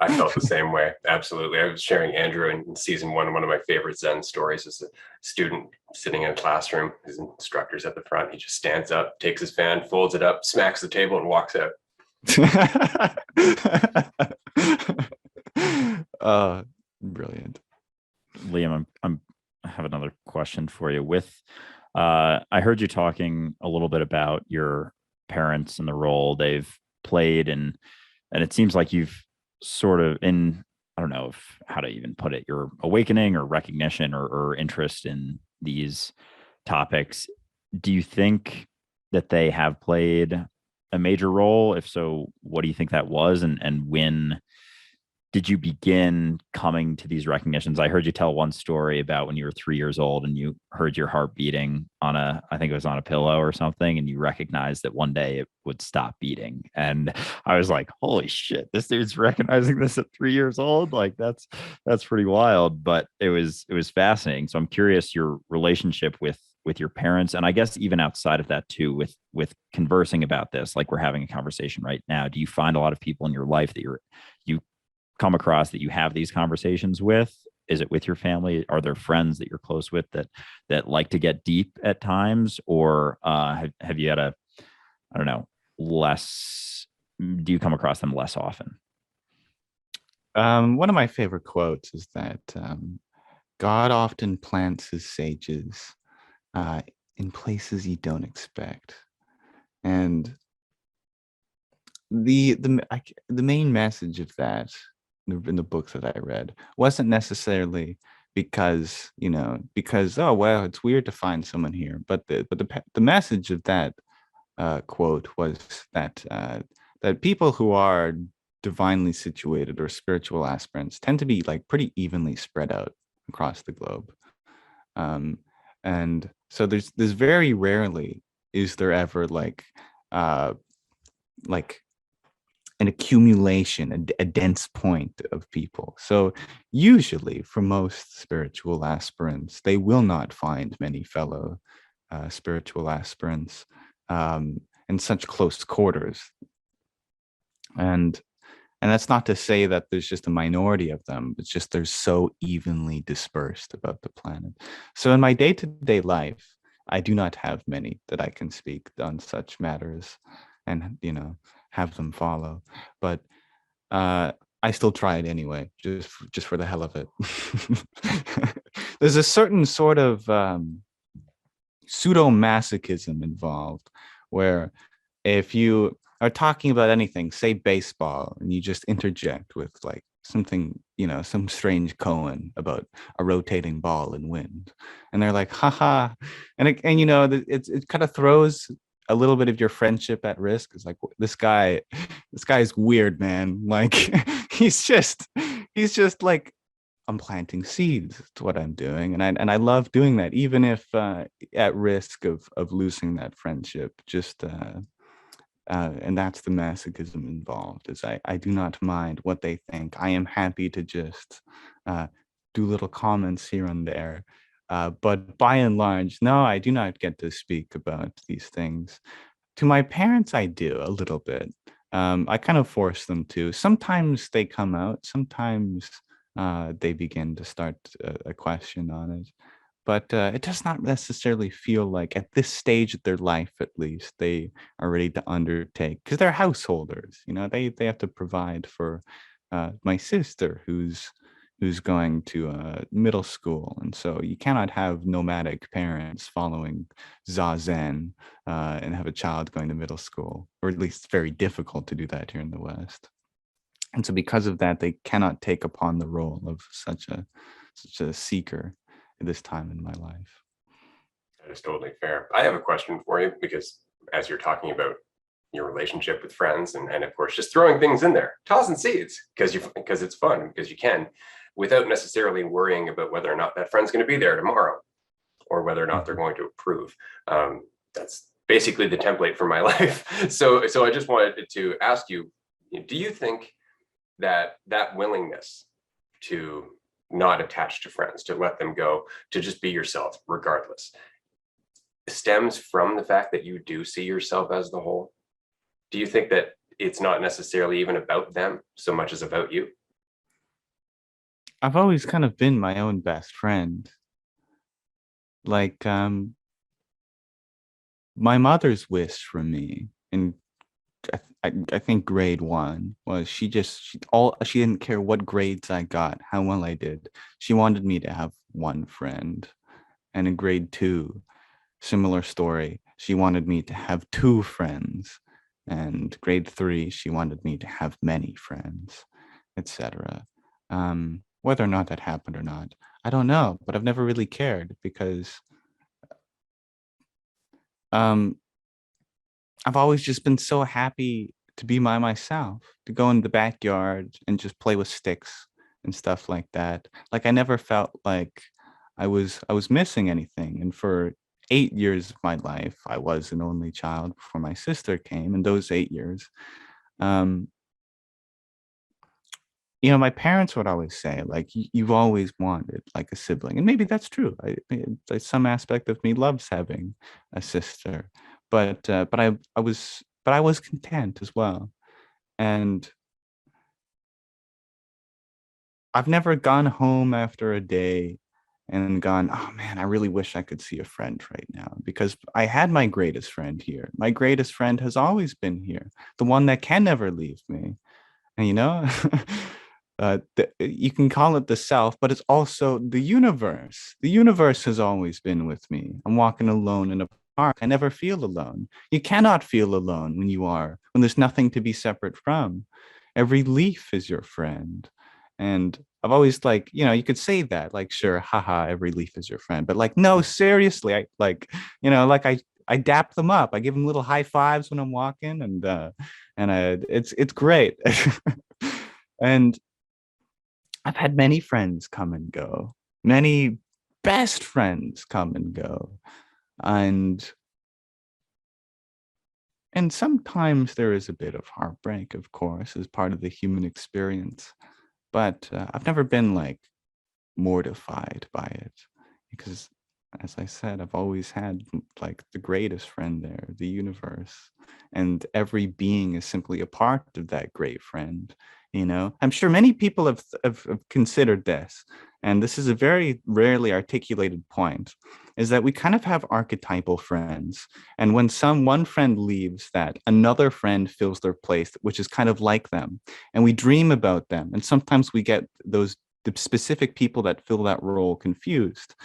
I felt the same way. Absolutely. I was sharing Andrew in season 1. One of my favorite Zen stories is a student sitting in a classroom. His instructor's at the front. He just stands up, takes his fan, folds it up, smacks the table, and walks out. Brilliant. Liam, I have another question for you. I heard you talking a little bit about your parents and the role they've played, and it seems like you've sort of I don't know how to even put it, your awakening or recognition or interest in these topics. Do you think that they have played a major role? If so, what do you think that was? And when did you begin coming to these recognitions? I heard you tell one story about when you were 3 years old and you heard your heart beating I think it was on a pillow or something, and you recognized that one day it would stop beating. And I was like, holy shit, this dude's recognizing this at 3 years old. Like that's pretty wild, but it was fascinating. So I'm curious your relationship with your parents, and I guess even outside of that too, with conversing about this, like we're having a conversation right now. Do you find a lot of people in your life that you come across that you have these conversations with? Is it with your family? Are there friends that you're close with that like to get deep at times, or have you had a, I don't know, less? Do you come across them less often? One of my favorite quotes is that God often plants his sages uh, in places you don't expect. And the main message of that in the books that I read wasn't necessarily because oh well, it's weird to find someone here, but the message of that quote was that people who are divinely situated or spiritual aspirants tend to be like pretty evenly spread out across the globe. Um, and so there's very rarely is there ever uh, like an accumulation, a dense point of people. So usually for most spiritual aspirants, they will not find many fellow spiritual aspirants in such close quarters. And that's not to say that there's just a minority of them. It's just they're so evenly dispersed about the planet. So in my day-to-day life, I do not have many that I can speak on such matters and, have them follow. But I still try it anyway, just for the hell of it. There's a certain sort of pseudo-masochism involved where if you are talking about anything, say baseball, and you just interject with like something, some strange koan about a rotating ball and wind, and they're like, haha, it kind of throws a little bit of your friendship at risk. It's like this guy's weird, man. Like he's just like, I'm planting seeds. It's what I'm doing, and I love doing that, even if at risk of losing that friendship. And that's the masochism involved. Is I do not mind what they think. I am happy to just do little comments here and there. But by and large, no, I do not get to speak about these things. To my parents, I do a little bit. I kind of force them to. Sometimes they come out. Sometimes they begin to start a question on it. But it does not necessarily feel like at this stage of their life, at least, they are ready to undertake, because they're householders. They have to provide for my sister who's going to middle school, and so you cannot have nomadic parents following zazen and have a child going to middle school, or at least it's very difficult to do that here in the West. And so because of that, they cannot take upon the role of such a seeker at this time in my life. That is totally fair. I have a question for you, because as you're talking about your relationship with friends and of course just throwing things in there, tossing seeds because it's fun, because you can, without necessarily worrying about whether or not that friend's going to be there tomorrow or whether or not they're going to approve. That's basically the template for my life. So I just wanted to ask you, do you think that willingness to not attach to friends, to let them go, to just be yourself regardless, stems from the fact that you do see yourself as the whole? Do you think that it's not necessarily even about them so much as about you? I've always kind of been my own best friend. Like, my mother's wish for me in I think grade 1 was she didn't care what grades I got, how well I did. She wanted me to have one friend. And in grade 2, similar story. She wanted me to have 2 friends. And grade 3, she wanted me to have many friends, etc. Whether or not that happened or not, I don't know, but I've never really cared, because I've always just been so happy to be by myself, to go in the backyard and just play with sticks and stuff like that. Like I never felt like I was missing anything. And for 8 years of my life, I was an only child before my sister came. And those 8 years, my parents would always say, like, you've always wanted like a sibling. And maybe that's true. Some aspect of me loves having a sister, but I was content as well. And I've never gone home after a day and gone, oh man, I really wish I could see a friend right now, because I had my greatest friend here. My greatest friend has always been here, the one that can never leave me. And you can call it the self, but it's also the universe. The universe has always been with me. I'm walking alone in a park. I never feel alone. You cannot feel alone when there's nothing to be separate from. Every leaf is your friend. And I've always like, you could say that, like, sure, haha, every leaf is your friend. But like, no, seriously, I dap them up. I give them little high fives when I'm walking, it's great. And I've had many friends come and go, many best friends come and go. And sometimes there is a bit of heartbreak, of course, as part of the human experience. But I've never been like mortified by it, because, as I said, I've always had like the greatest friend there, the universe, and every being is simply a part of that great friend. I'm sure many people have considered this, and this is a very rarely articulated point, is that we kind of have archetypal friends, and when one friend leaves, that another friend fills their place, which is kind of like them, and we dream about them, and sometimes we get the specific people that fill that role confused.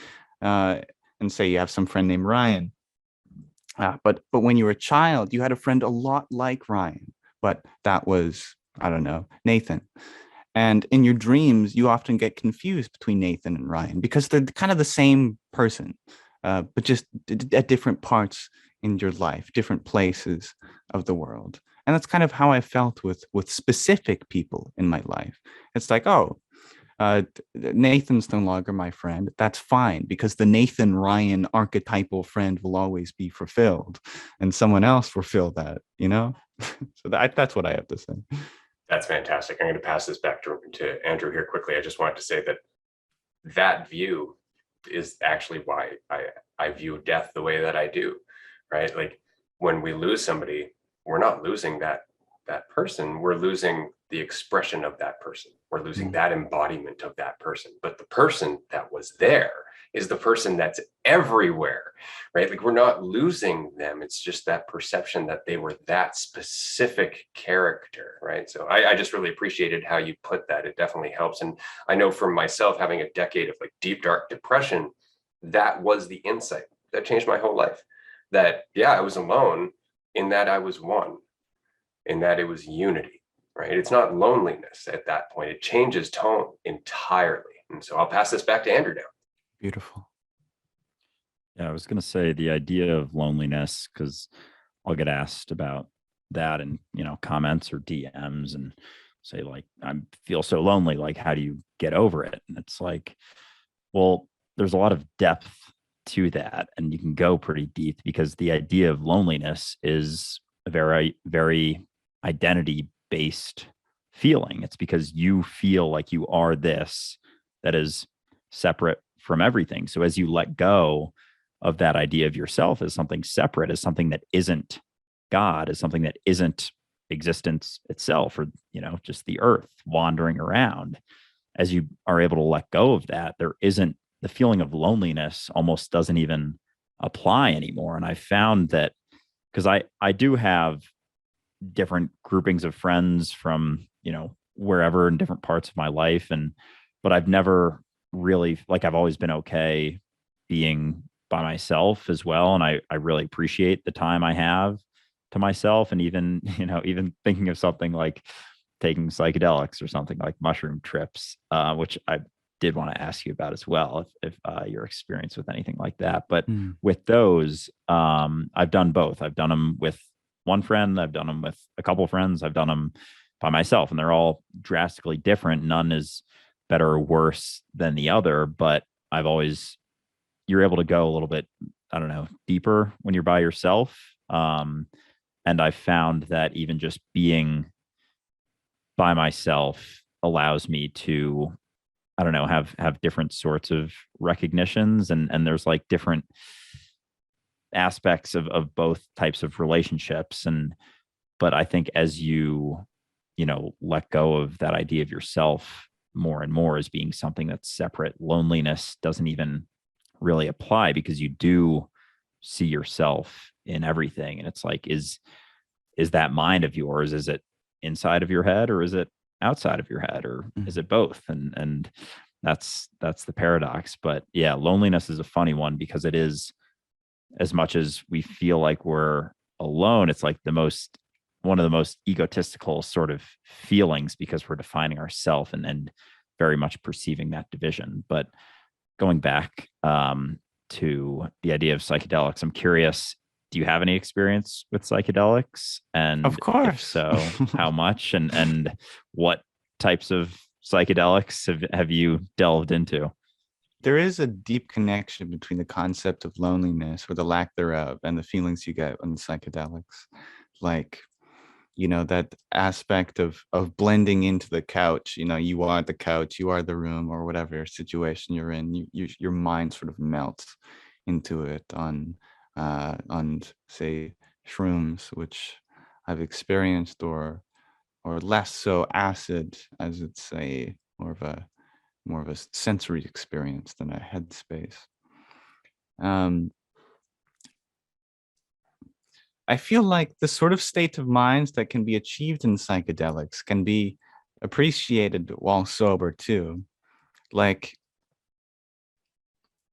And say you have some friend named Ryan. But when you were a child, you had a friend a lot like Ryan, but that was, I don't know, Nathan. And in your dreams, you often get confused between Nathan and Ryan because they're kind of the same person, but just at different parts in your life, different places of the world. And that's kind of how I felt with specific people in my life. It's like, oh, Nathan's no longer my friend. That's fine, because the Nathan Ryan archetypal friend will always be fulfilled, and someone else will fill that, So that's what I have to say. That's fantastic. I'm going to pass this back to Andrew here quickly. I just wanted to say that view is actually why I view death the way that I do, right? Like, when we lose somebody, we're not losing that person. We're losing the expression of that person. We're losing that embodiment of that person. But the person that was there is the person that's everywhere, right? Like, we're not losing them. It's just that perception that they were that specific character, right? So I just really appreciated how you put that. It definitely helps. And I know for myself, having a decade of like deep, dark depression, that was the insight that changed my whole life. That, yeah, I was alone in that I was one, in that it was unity, right? It's not loneliness at that point. It changes tone entirely. And so I'll pass this back to Andrew now. Beautiful. Yeah, I was going to say the idea of loneliness, because I'll get asked about that in, comments or DMs, and say like, I feel so lonely. Like, how do you get over it? And it's like, well, there's a lot of depth to that, and you can go pretty deep, because the idea of loneliness is a very, very identity-based feeling. It's because you feel like you are this that is separate from everything. So as you let go of that idea of yourself as something separate, as something that isn't God, as something that isn't existence itself, or just the earth wandering around, as you are able to let go of that, there isn't the feeling of loneliness, almost doesn't even apply anymore. And I found that, because I do have different groupings of friends from, wherever in different parts of my life. But I've never really, like, I've always been okay being by myself as well. And I really appreciate the time I have to myself. And even, even thinking of something like taking psychedelics or something like mushroom trips, which I did want to ask you about as well, if your experience with anything like that. But with those, I've done both. I've done them with one friend, I've done them with a couple of friends, I've done them by myself, and they're all drastically different. None is better or worse than the other, but you're able to go a little bit, I don't know, deeper when you're by yourself. And I found that even just being by myself allows me to, I don't know, have different sorts of recognitions, and there's like different aspects of both types of relationships. But I think as you let go of that idea of yourself more and more as being something that's separate. Loneliness doesn't even really apply because you do see yourself in everything. And it's like, is that mind of yours, is it inside of your head, or is it outside of your head, or is it both? And that's the paradox. But yeah, loneliness is a funny one because it is, as much as we feel like we're alone, it's like one of the most egotistical sort of feelings because we're defining ourselves and very much perceiving that division. But going back to the idea of psychedelics, I'm curious, do you have any experience with psychedelics? And Of course. if so, how much and what types of psychedelics have you delved into? There is a deep connection between the concept of loneliness or the lack thereof and the feelings you get on psychedelics. Like, that aspect of blending into the couch. You are the couch, you are the room, or whatever situation you're in. Your mind sort of melts into it on say shrooms, which I've experienced, or less so acid, as it's a more of a sensory experience than a headspace. I feel like the sort of state of minds that can be achieved in psychedelics can be appreciated while sober too. Like,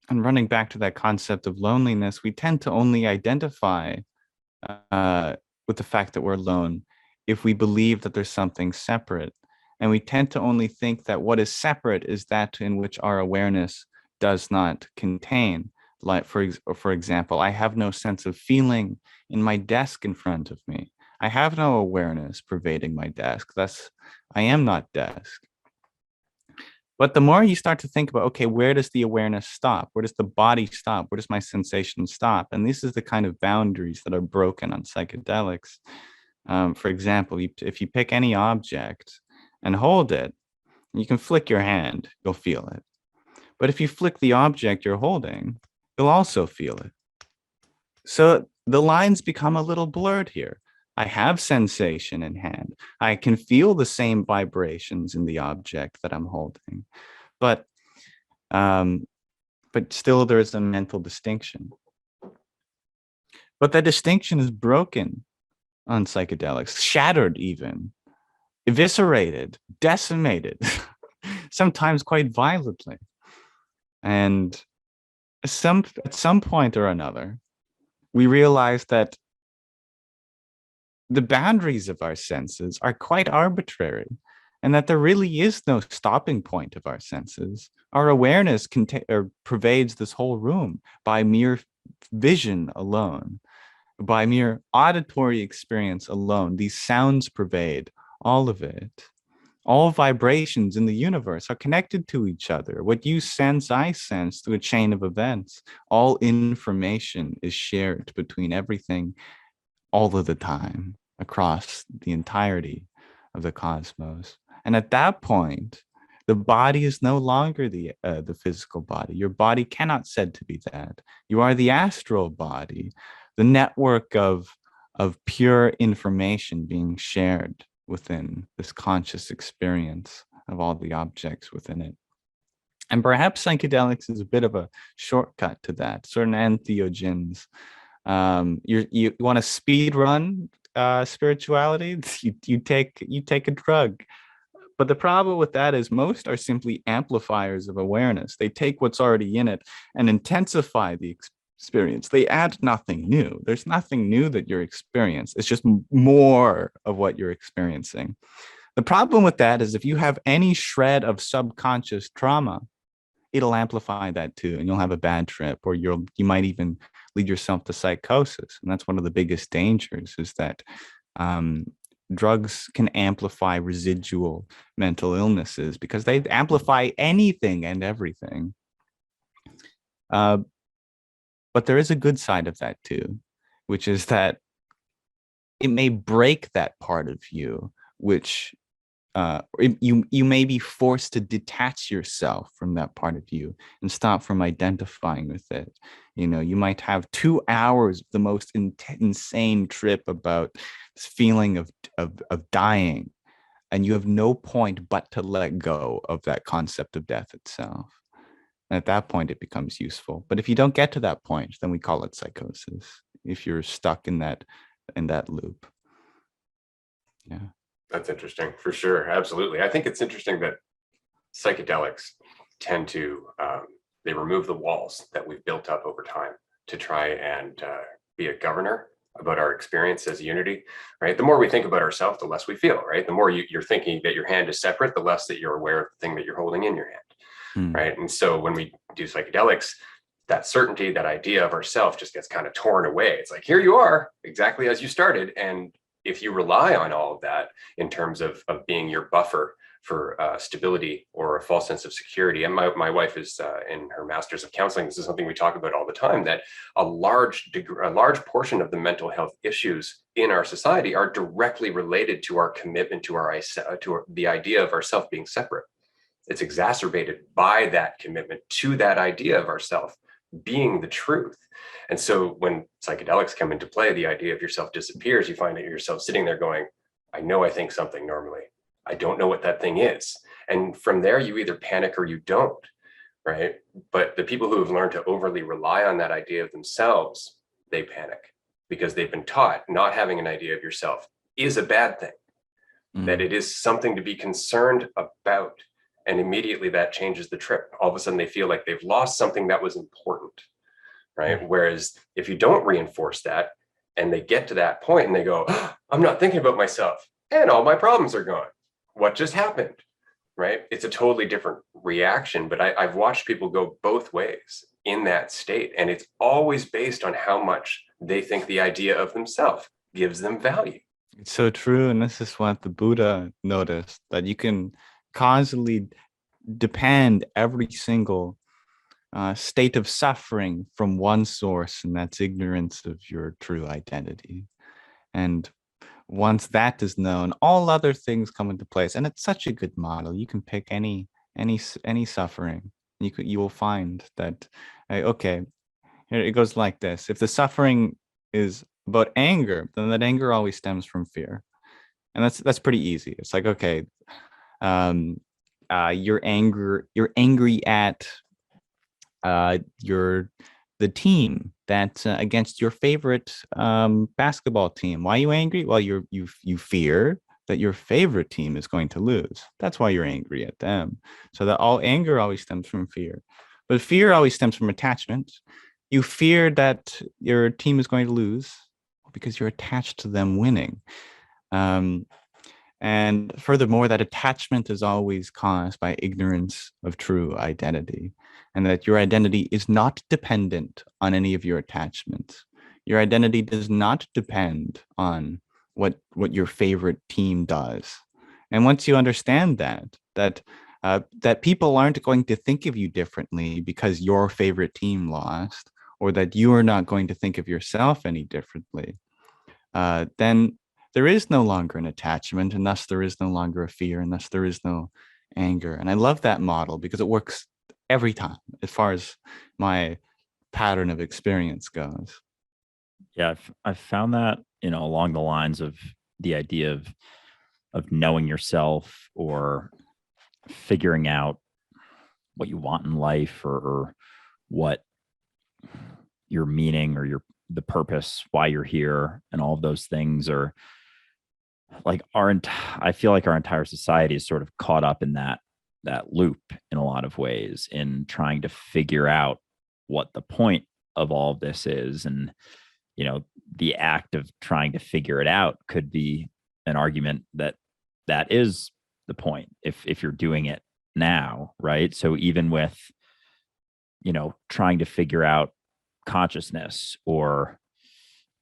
and running back to that concept of loneliness, we tend to only identify with the fact that we're alone if we believe that there's something separate. And we tend to only think that what is separate is that in which our awareness does not contain. Like, for example, I have no sense of feeling in my desk in front of me. I have no awareness pervading my desk. Thus, I am not desk. But the more you start to think about, okay, where does the awareness stop? Where does the body stop? Where does my sensation stop? And this is the kind of boundaries that are broken on psychedelics. For example, if you pick any object and hold it, you can flick your hand, you'll feel it. But if you flick the object you're holding, you'll also feel it. So the lines become a little blurred here. I have sensation in hand. I can feel the same vibrations in the object that I'm holding, but still there is a mental distinction. But that distinction is broken on psychedelics, shattered even, eviscerated, decimated, sometimes quite violently. And at some point or another, we realize that the boundaries of our senses are quite arbitrary, and that there really is no stopping point of our senses. Our awareness pervades this whole room by mere vision alone, by mere auditory experience alone. These sounds pervade all of it. All vibrations in the universe are connected to each other. What you sense, I sense through a chain of events. All information is shared between everything all of the time across the entirety of the cosmos. And at that point, the body is no longer the physical body. Your body cannot said to be that. You are the astral body, the network of pure information being shared within this conscious experience of all the objects within it. And perhaps psychedelics is a bit of a shortcut to that. Certain entheogens. You want to speed run spirituality? You take a drug. But the problem with that is most are simply amplifiers of awareness. They take what's already in it and intensify the experience. They add nothing new. There's nothing new that you're experiencing. It's just more of what you're experiencing. The problem with that is if you have any shred of subconscious trauma, it'll amplify that too, and you'll have a bad trip, or you might even lead yourself to psychosis. And that's one of the biggest dangers, is that drugs can amplify residual mental illnesses because they amplify anything and everything. But there is a good side of that too, which is that it may break that part of you, which you may be forced to detach yourself from that part of you and stop from identifying with it. You might have 2 hours of the most insane trip about this feeling of dying. and you have no point but to let go of that concept of death itself. And at that point, it becomes useful. But if you don't get to that point, then we call it psychosis. If you're stuck in that loop. Yeah. That's interesting, for sure. Absolutely. I think it's interesting that psychedelics tend to, they remove the walls that we've built up over time to try and be a governor about our experience as unity, right? The more we think about ourselves, the less we feel, right? The more you're thinking that your hand is separate, the less that you're aware of the thing that you're holding in your hand, right? And so when we do psychedelics, that certainty, that idea of ourself just gets kind of torn away. It's like, here you are, exactly as you started. And if you rely on all of that in terms of being your buffer for stability or a false sense of security. And my wife is in her master's of counseling. This is something we talk about all the time, that a large portion of the mental health issues in our society are directly related to our commitment to the idea of ourself being separate. It's exacerbated by that commitment to that idea of ourself being the truth. And so when psychedelics come into play, the idea of yourself disappears. You find that yourself sitting there going, I know I think something normally. I don't know what that thing is. And from there, you either panic or you don't, right? But the people who have learned to overly rely on that idea of themselves, they panic because they've been taught not having an idea of yourself is a bad thing, that it is something to be concerned about. And immediately that changes the trip. All of a sudden they feel like they've lost something that was important, right? Whereas if you don't reinforce that and they get to that point and they go, oh, I'm not thinking about myself and all my problems are gone. What just happened, right? It's a totally different reaction, but I've watched people go both ways in that state. And it's always based on how much they think the idea of themselves gives them value. It's so true. And this is what the Buddha noticed, that you can causally depend every single state of suffering from one source, and that's ignorance of your true identity. And once that is known, all other things come into place. And it's such a good model. You can pick any suffering. You will find that, okay, here it goes like this. If the suffering is about anger, then that anger always stems from fear. And that's pretty easy. It's like, okay, you're angry at the team that's against your favorite basketball team. Why are you angry? Well, you fear that your favorite team is going to lose. That's why you're angry at them. So that all anger always stems from fear, but fear always stems from attachment. You fear that your team is going to lose because you're attached to them winning. And furthermore, that attachment is always caused by ignorance of true identity, and that your identity is not dependent on any of your attachments. Your identity does not depend on what your favorite team does. And once you understand that people aren't going to think of you differently because your favorite team lost, or that you are not going to think of yourself any differently, then there is no longer an attachment, and thus there is no longer a fear, and thus there is no anger. And I love that model because it works every time as far as my pattern of experience goes. Yeah, I've found that, along the lines of the idea of knowing yourself, or figuring out what you want in life, or what your meaning, or the purpose, why you're here, and all of those things are like I feel like our entire society is sort of caught up in that loop in a lot of ways, in trying to figure out what the point of all of this is. And the act of trying to figure it out could be an argument that is the point, if you're doing it now, right? So even with trying to figure out consciousness or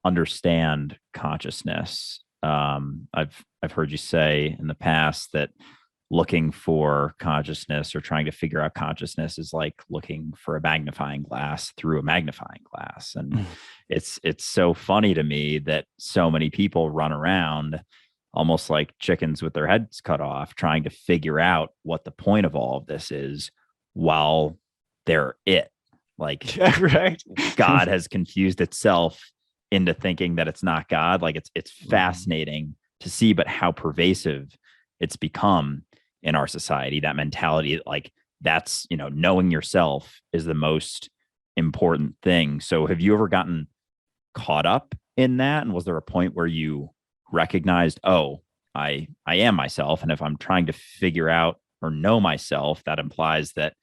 understand consciousness, I've heard you say in the past that looking for consciousness or trying to figure out consciousness is like looking for a magnifying glass through a magnifying glass. And it's so funny to me that so many people run around almost like chickens with their heads cut off, trying to figure out what the point of all of this is, while they're like, right. God has confused itself into thinking that it's not God. Like it's fascinating to see, but how pervasive it's become in our society, that mentality, like that's, knowing yourself is the most important thing. So have you ever gotten caught up in that? And was there a point where you recognized, oh, I am myself. And if I'm trying to figure out or know myself, that implies that,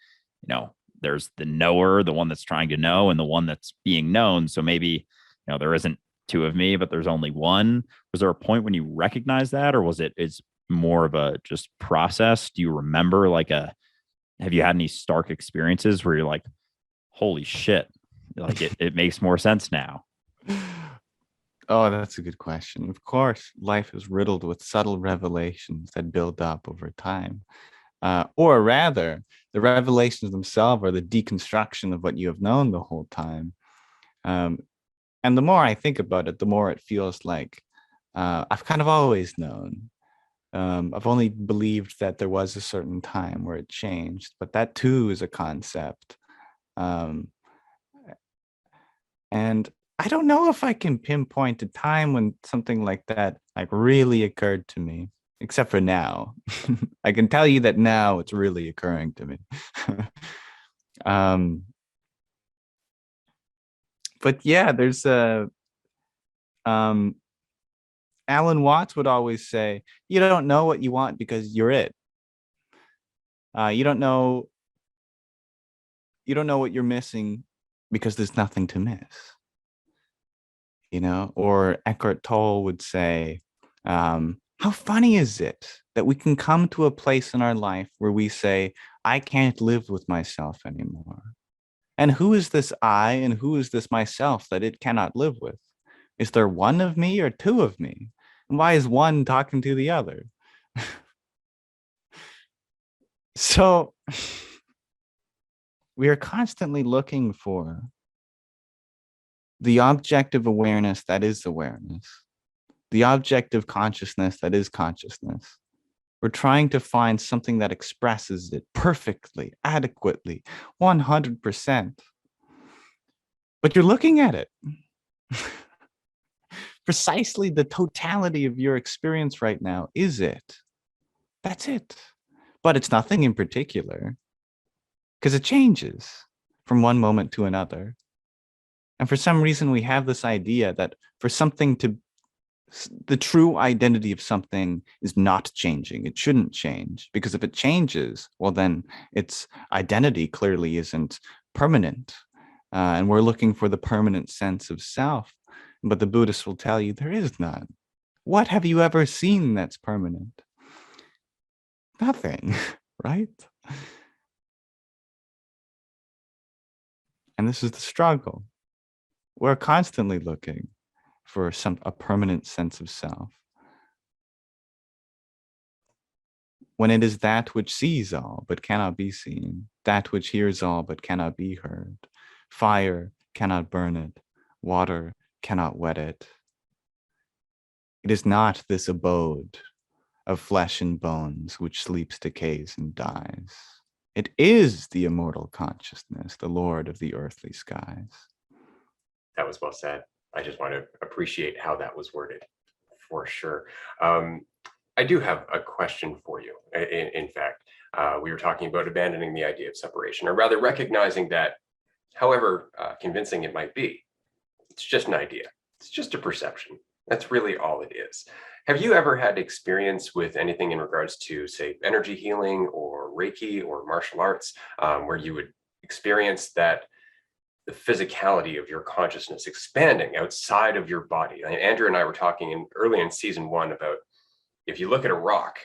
there's the knower, the one that's trying to know, and the one that's being known. So maybe, there isn't two of me, but there's only one. Was there a point when you recognized that, or was it's more of a just process? Do you remember have you had any stark experiences where you're like, holy shit, like it makes more sense now? Oh, that's a good question. Of course, life is riddled with subtle revelations that build up over time. Or rather, the revelations themselves are the deconstruction of what you have known the whole time. And the more I think about it, the more it feels like I've kind of always known. I've only believed that there was a certain time where it changed, but that too is a concept. And I don't know if I can pinpoint a time when something like that really occurred to me, except for now. I can tell you that now it's really occurring to me. But yeah, there's Alan Watts would always say, you don't know what you want because you're it. You don't know what you're missing because there's nothing to miss. Or Eckhart Tolle would say, how funny is it that we can come to a place in our life where we say, I can't live with myself anymore. And who is this I and who is this myself that it cannot live with? Is there one of me or two of me? And why is one talking to the other? So we are constantly looking for the objective awareness that is awareness, the objective consciousness that is consciousness. We're trying to find something that expresses it perfectly, adequately, 100%. But you're looking at it. Precisely the totality of your experience right now is it. That's it. But it's nothing in particular, because it changes from one moment to another. And for some reason, we have this idea that for something to, the true identity of something is not changing. It shouldn't change, because if it changes, well, then its identity clearly isn't permanent. And we're looking for the permanent sense of self. But the Buddhists will tell you there is none. What have you ever seen that's permanent? Nothing, right? And this is the struggle. We're constantly looking for a permanent sense of self, when it is that which sees all but cannot be seen, that which hears all but cannot be heard. Fire cannot burn it, water cannot wet it. It is not this abode of flesh and bones which sleeps, decays, and dies. It is the immortal consciousness, the Lord of the earthly skies. That was well said. I just want to appreciate how that was worded, for sure. I do have a question for you. In fact, we were talking about abandoning the idea of separation, or rather recognizing that, however convincing it might be, it's just an idea. It's just a perception. That's really all it is. Have you ever had experience with anything in regards to, say, energy healing or Reiki or martial arts, where you would experience that the physicality of your consciousness expanding outside of your body? Andrew and I were talking early in season 1 about, if you look at a rock,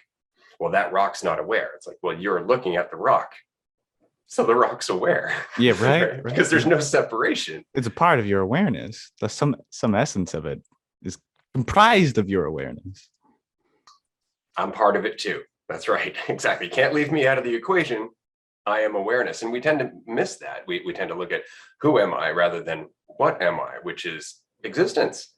well, that rock's not aware. It's like, well, you're looking at the rock, so the rock's aware. Yeah, right. Right? Because there's no separation. It's a part of your awareness. Some essence of it is comprised of your awareness. I'm part of it too. That's right. Exactly. Can't leave me out of the equation. I am awareness. And we tend to miss that. We tend to look at who am I rather than what am I, which is existence.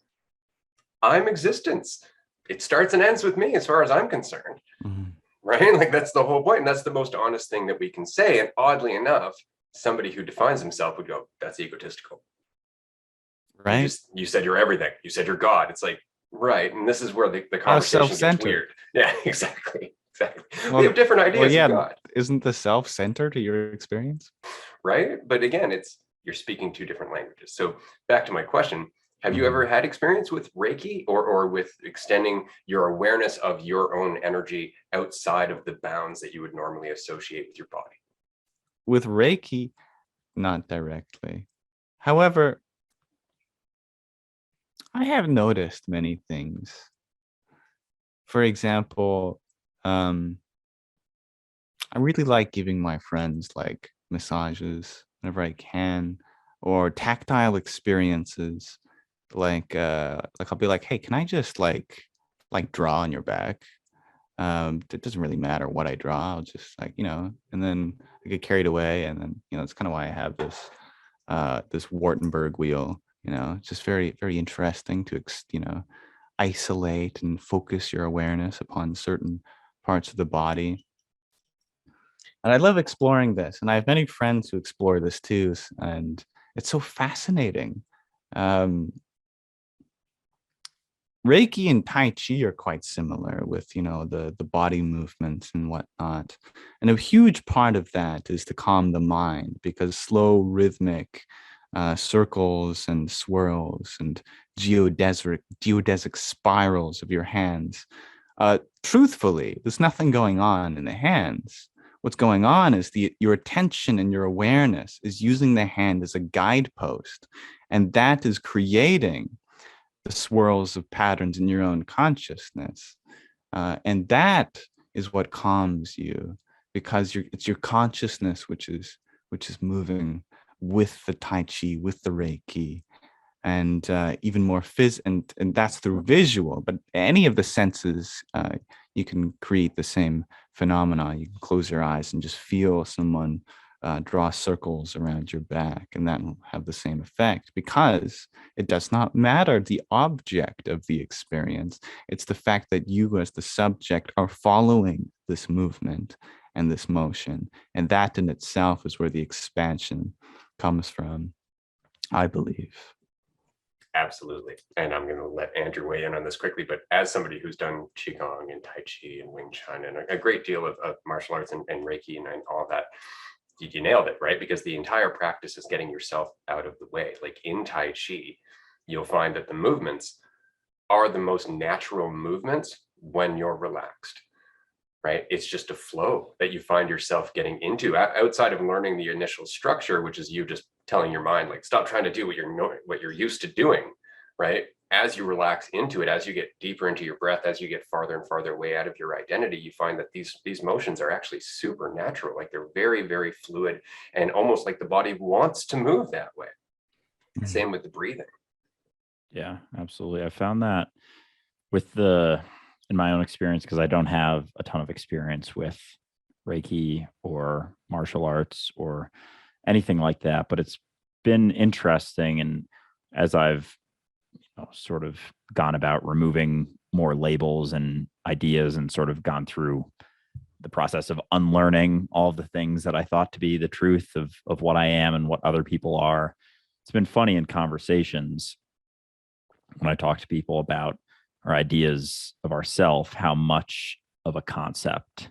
I'm existence. It starts and ends with me as far as I'm concerned. Mm-hmm. Right? Like that's the whole point. And that's the most honest thing that we can say. And oddly enough, somebody who defines himself would go, that's egotistical. Right. You said you're everything. You said you're God. It's like, right. And this is where the conversation gets weird. Yeah, exactly. Exactly. Well, We have different ideas yeah, of God, isn't the self center to your experience? right? But again, you're speaking two different languages. So back to my question, have you ever Mhm. had experience with Reiki or with extending your awareness of your own energy outside of the bounds that you would normally associate with your body? With Reiki, not directly. However, I have noticed many things. For example, um, I really like giving my friends like massages whenever I can, or tactile experiences. Like I'll be like, hey, can I just like draw on your back? It doesn't really matter what I draw. I'll just like, and then I get carried away, and then that's kind of why I have this Wartenberg wheel. It's just very, very interesting to isolate and focus your awareness upon certain parts of the body. And I love exploring this, and I have many friends who explore this too, and it's so fascinating. Um, Reiki and Tai Chi are quite similar with, the body movements and whatnot. And a huge part of that is to calm the mind, because slow rhythmic circles and swirls and geodesic spirals of your hands. Truthfully, there's nothing going on in the hands. What's going on is your attention and your awareness is using the hand as a guidepost, and that is creating the swirls of patterns in your own consciousness. And that is what calms you, because it's your consciousness which is moving with the Tai Chi, with the Reiki, and even more and that's through visual. But any of the senses, you can create the same phenomena. You can close your eyes and just feel someone draw circles around your back, and that will have the same effect, because it does not matter the object of the experience. It's the fact that you as the subject are following this movement and this motion, and that in itself is where the expansion comes from, I believe. Absolutely. And I'm going to let Andrew weigh in on this quickly. But as somebody who's done Qigong and Tai Chi and Wing Chun and a great deal of martial arts and Reiki and all that, you nailed it, right? Because the entire practice is getting yourself out of the way. Like in Tai Chi, you'll find that the movements are the most natural movements when you're relaxed, right? It's just a flow that you find yourself getting into outside of learning the initial structure, which is you just telling your mind, like, stop trying to do what you're used to doing, right? As you relax into it, as you get deeper into your breath, as you get farther and farther away out of your identity, you find that these motions are actually supernatural. Like they're very, very fluid, and almost like the body wants to move that way. Mhm. Same with the breathing. Yeah, absolutely. I found that in my own experience, because I don't have a ton of experience with Reiki or martial arts or anything like that, but it's been interesting. And as I've sort of gone about removing more labels and ideas and sort of gone through the process of unlearning all the things that I thought to be the truth of what I am and what other people are, it's been funny in conversations when I talk to people about our ideas of ourself, how much of a concept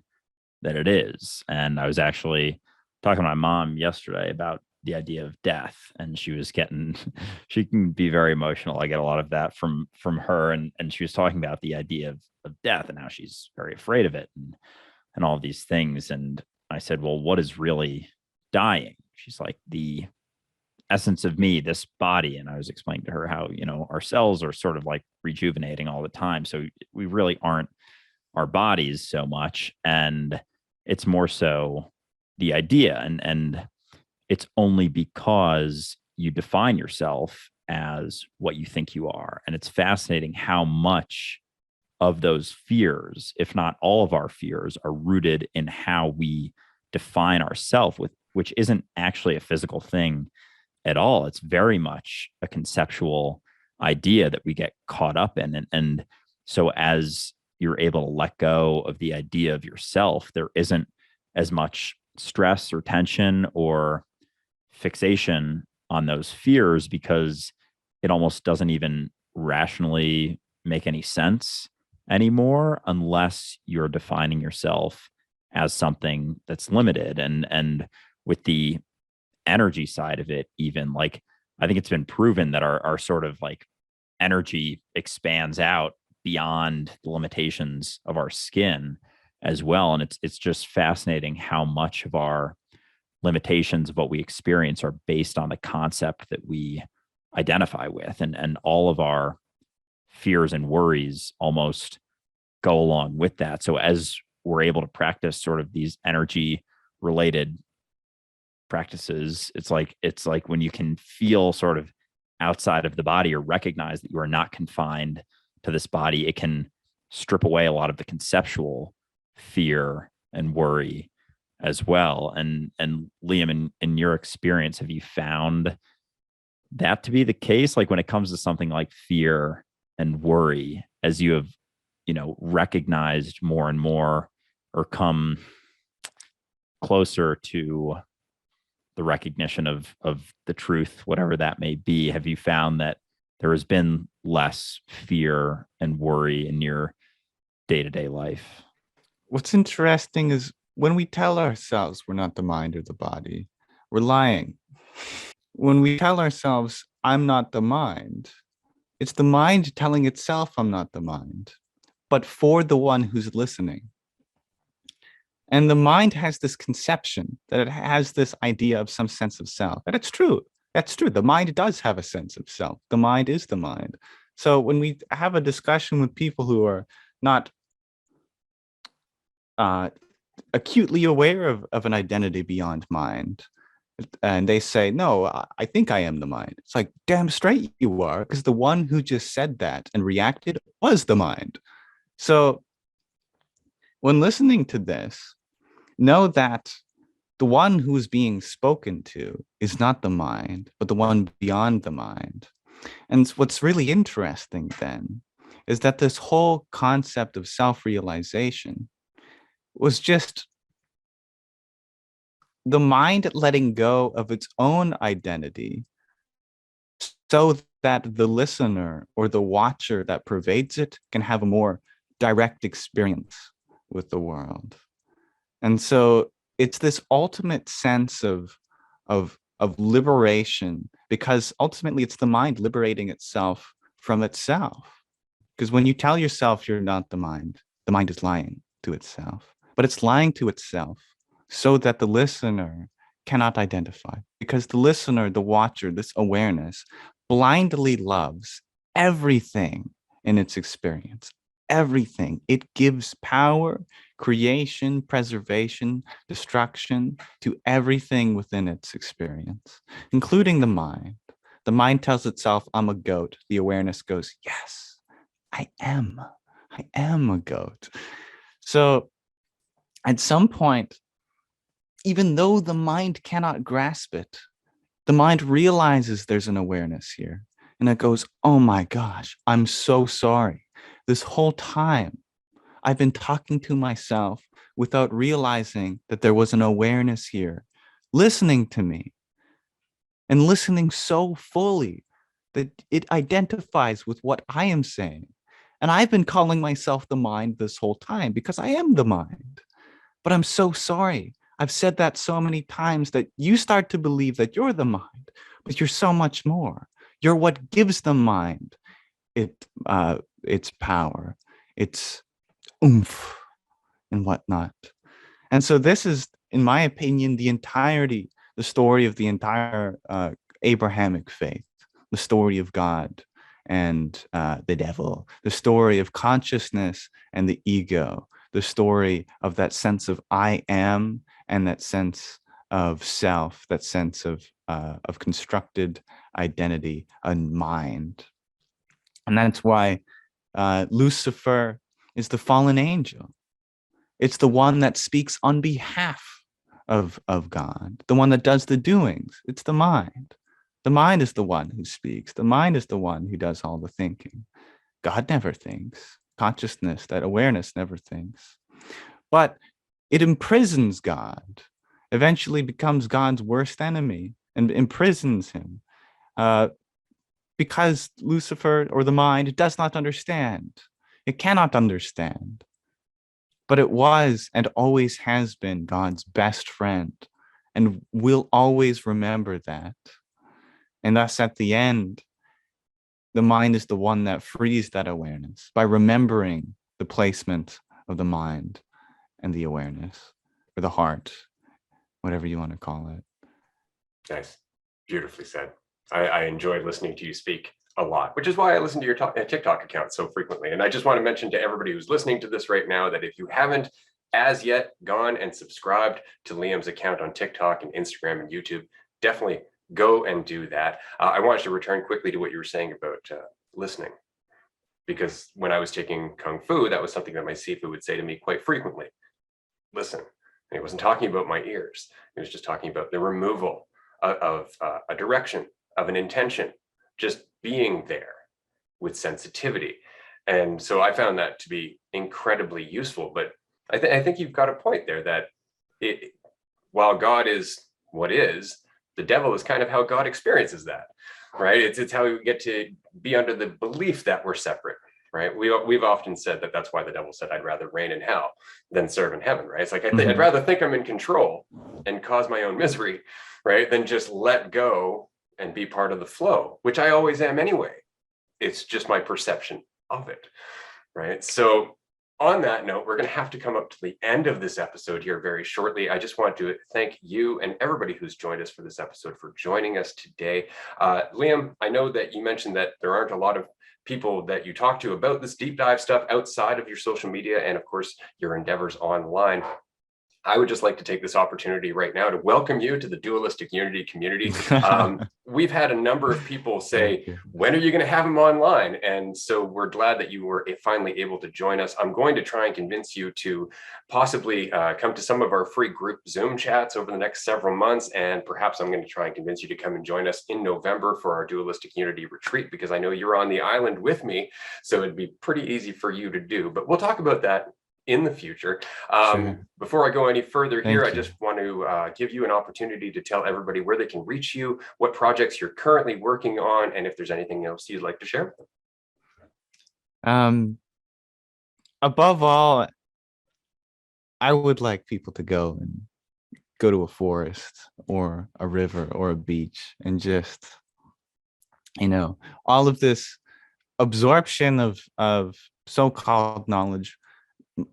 that it is. And I was actually talking to my mom yesterday about the idea of death, and she was getting she can be very emotional. I get a lot of that from her, and she was talking about the idea of death and how she's very afraid of it and all of these things. And I said, well, what is really dying? She's like, the essence of me, this body. And I was explaining to her how, our cells are sort of like rejuvenating all the time. So we really aren't our bodies so much. And it's more so the idea. And it's only because you define yourself as what you think you are. And it's fascinating how much of those fears, if not all of our fears, are rooted in how we define ourselves, with which isn't actually a physical thing at all. It's very much a conceptual idea that we get caught up in. And so as you're able to let go of the idea of yourself, there isn't as much stress or tension or fixation on those fears, because it almost doesn't even rationally make any sense anymore unless you're defining yourself as something that's limited. And with the energy side of it, even like I think it's been proven that our sort of like energy expands out beyond the limitations of our skin as well. And it's just fascinating how much of our limitations of what we experience are based on the concept that we identify with. And all of our fears and worries almost go along with that. So as we're able to practice sort of these energy related practices, it's like when you can feel sort of outside of the body or recognize that you are not confined to this body, it can strip away a lot of the conceptual fear and worry as well. And Liam, in your experience, have you found that to be the case? Like when it comes to something like fear and worry, as you have, recognized more and more or come closer to the recognition of the truth, whatever that may be, have you found that there has been less fear and worry in your day-to-day life? What's interesting is when we tell ourselves we're not the mind or the body, we're lying. When we tell ourselves, I'm not the mind, it's the mind telling itself I'm not the mind, but for the one who's listening. And the mind has this conception that it has this idea of some sense of self. And it's true. That's true. The mind does have a sense of self. The mind is the mind. So when we have a discussion with people who are not acutely aware of an identity beyond mind, and they say, no, I think I am the mind. It's like, damn straight you are, because the one who just said that and reacted was the mind. So when listening to this, know that the one who is being spoken to is not the mind, but the one beyond the mind. And what's really interesting then is that this whole concept of self-realization was just the mind letting go of its own identity so that the listener or the watcher that pervades it can have a more direct experience with the world. And so it's this ultimate sense of liberation, because ultimately it's the mind liberating itself from itself. Because when you tell yourself you're not the mind is lying to itself, but it's lying to itself so that the listener cannot identify, because the listener, the watcher, this awareness blindly loves everything in its experience, everything. It gives power, creation, preservation, destruction to everything within its experience, including the mind. The mind tells itself, I'm a goat. The awareness goes, yes, I am a goat. So at some point, even though the mind cannot grasp it, the mind realizes there's an awareness here. And it goes, oh my gosh, I'm so sorry. This whole time, I've been talking to myself without realizing that there was an awareness here, listening to me and listening so fully that it identifies with what I am saying. And I've been calling myself the mind this whole time because I am the mind. But I'm so sorry. I've said that so many times that you start to believe that you're the mind, but you're so much more. You're what gives the mind its power, its oomph and whatnot. And so this is, in my opinion, the story of the entire Abrahamic faith, the story of God and the devil, the story of consciousness and the ego, the story of that sense of I am and that sense of self, that sense of constructed identity and mind. And that's why Lucifer is the fallen angel. It's the one that speaks on behalf of God, the one that does the doings. It's the mind. The mind is the one who speaks. The mind is the one who does all the thinking. God never thinks. Consciousness, that awareness never thinks. But it imprisons God, eventually becomes God's worst enemy and imprisons him because Lucifer, or the mind, does not understand. it cannot understand. But it was and always has been God's best friend, and will always remember that. And thus, at the end, the mind is the one that frees that awareness by remembering the placement of the mind and the awareness, or the heart, whatever you want to call it. Nice. Beautifully said. I enjoyed listening to you speak a lot, which is why I listen to your TikTok account so frequently. And I just want to mention to everybody who's listening to this right now that if you haven't as yet gone and subscribed to Liam's account on TikTok and Instagram and YouTube, definitely go and do that. I wanted to return quickly to what you were saying about listening, because when I was taking Kung Fu, that was something that my Sifu would say to me quite frequently. Listen. And he wasn't talking about my ears. He was just talking about the removal of a direction, of an intention, just being there with sensitivity. And so I found that to be incredibly useful. But I think you've got a point there that while God is what is, the devil is kind of how God experiences that, right? It's how we get to be under the belief that we're separate, right? We've often said that that's why the devil said, I'd rather reign in hell than serve in heaven, right? It's like, I'd rather think I'm in control and cause my own misery, right? Than just let go and be part of the flow, which I always am anyway. It's just my perception of it, right? So on that note, we're going to have to come up to the end of this episode here very shortly. I just want to thank you and everybody who's joined us for this episode for joining us today. Liam, I know that you mentioned that there aren't a lot of people that you talk to about this deep dive stuff outside of your social media and, of course, your endeavors online. I would just like to take this opportunity right now to welcome you to the Dualistic Unity community. We've had a number of people say, when are you going to have them online? And so we're glad that you were finally able to join us. I'm going to try and convince you to possibly come to some of our free group Zoom chats over the next several months. And perhaps I'm going to try and convince you to come and join us in November for our Dualistic Unity retreat, because I know you're on the island with me. So it'd be pretty easy for you to do. But we'll talk about that in the future. Sure. Before I go any further here, I Thank you. just want to give you an opportunity to tell everybody where they can reach you, what projects you're currently working on, and if there's anything else you'd like to share. Above all, I would like people to go to a forest or a river or a beach and just, all of this absorption of so-called knowledge,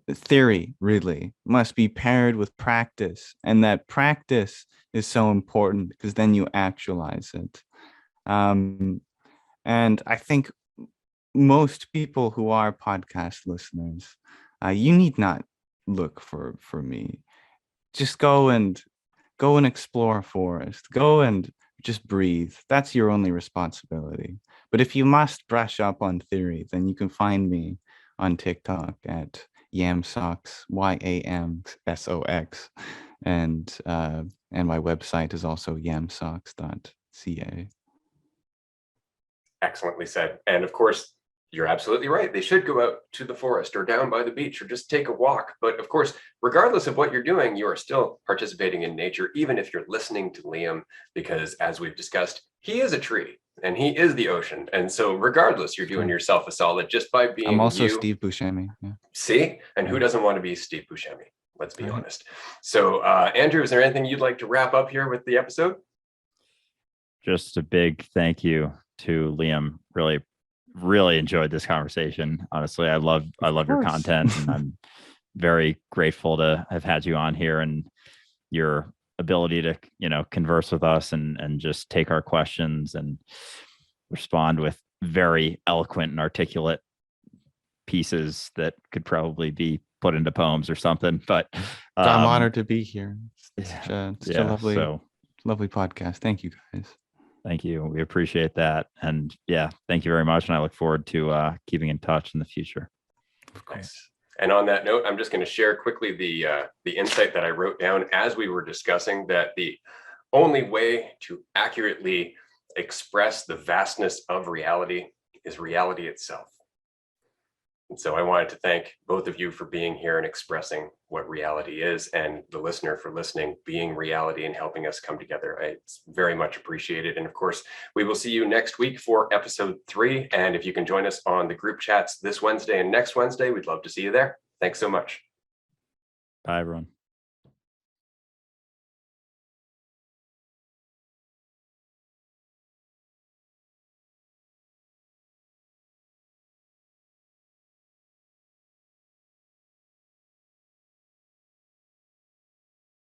theory really must be paired with practice, and that practice is so important because then you actualize it. And I think most people who are podcast listeners, you need not look for me. Just go and explore a forest. Go and just breathe. That's your only responsibility. But if you must brush up on theory, then you can find me on TikTok at YamSox, YAMSOX, and my website is also yamsox.ca. Excellently said. And of course, you're absolutely right. They should go out to the forest or down by the beach or just take a walk. But of course, regardless of what you're doing, you are still participating in nature, even if you're listening to Liam, because as we've discussed, he is a tree and he is the ocean. And so regardless, you're doing yourself a solid just by being I'm also you. Steve Buscemi. Yeah. See? And who doesn't want to be Steve Buscemi? Let's be honest. So Andrew, is there anything you'd like to wrap up here with the episode? Just a big thank you to Liam. Really enjoyed this conversation. Honestly, I love your content, and I'm very grateful to have had you on here and your ability to, converse with us and just take our questions and respond with very eloquent and articulate pieces that could probably be put into poems or something. But I'm honored to be here. It's such a lovely podcast. Thank you, guys. Thank you. We appreciate that. And yeah, thank you very much. And I look forward to keeping in touch in the future. Of course. And on that note, I'm just going to share quickly the insight that I wrote down as we were discussing, that the only way to accurately express the vastness of reality is reality itself. And so I wanted to thank both of you for being here and expressing what reality is, and the listener for listening, being reality and helping us come together. It's very much appreciated. And of course, we will see you next week for episode 3. And if you can join us on the group chats this Wednesday and next Wednesday, we'd love to see you there. Thanks so much. Bye, everyone.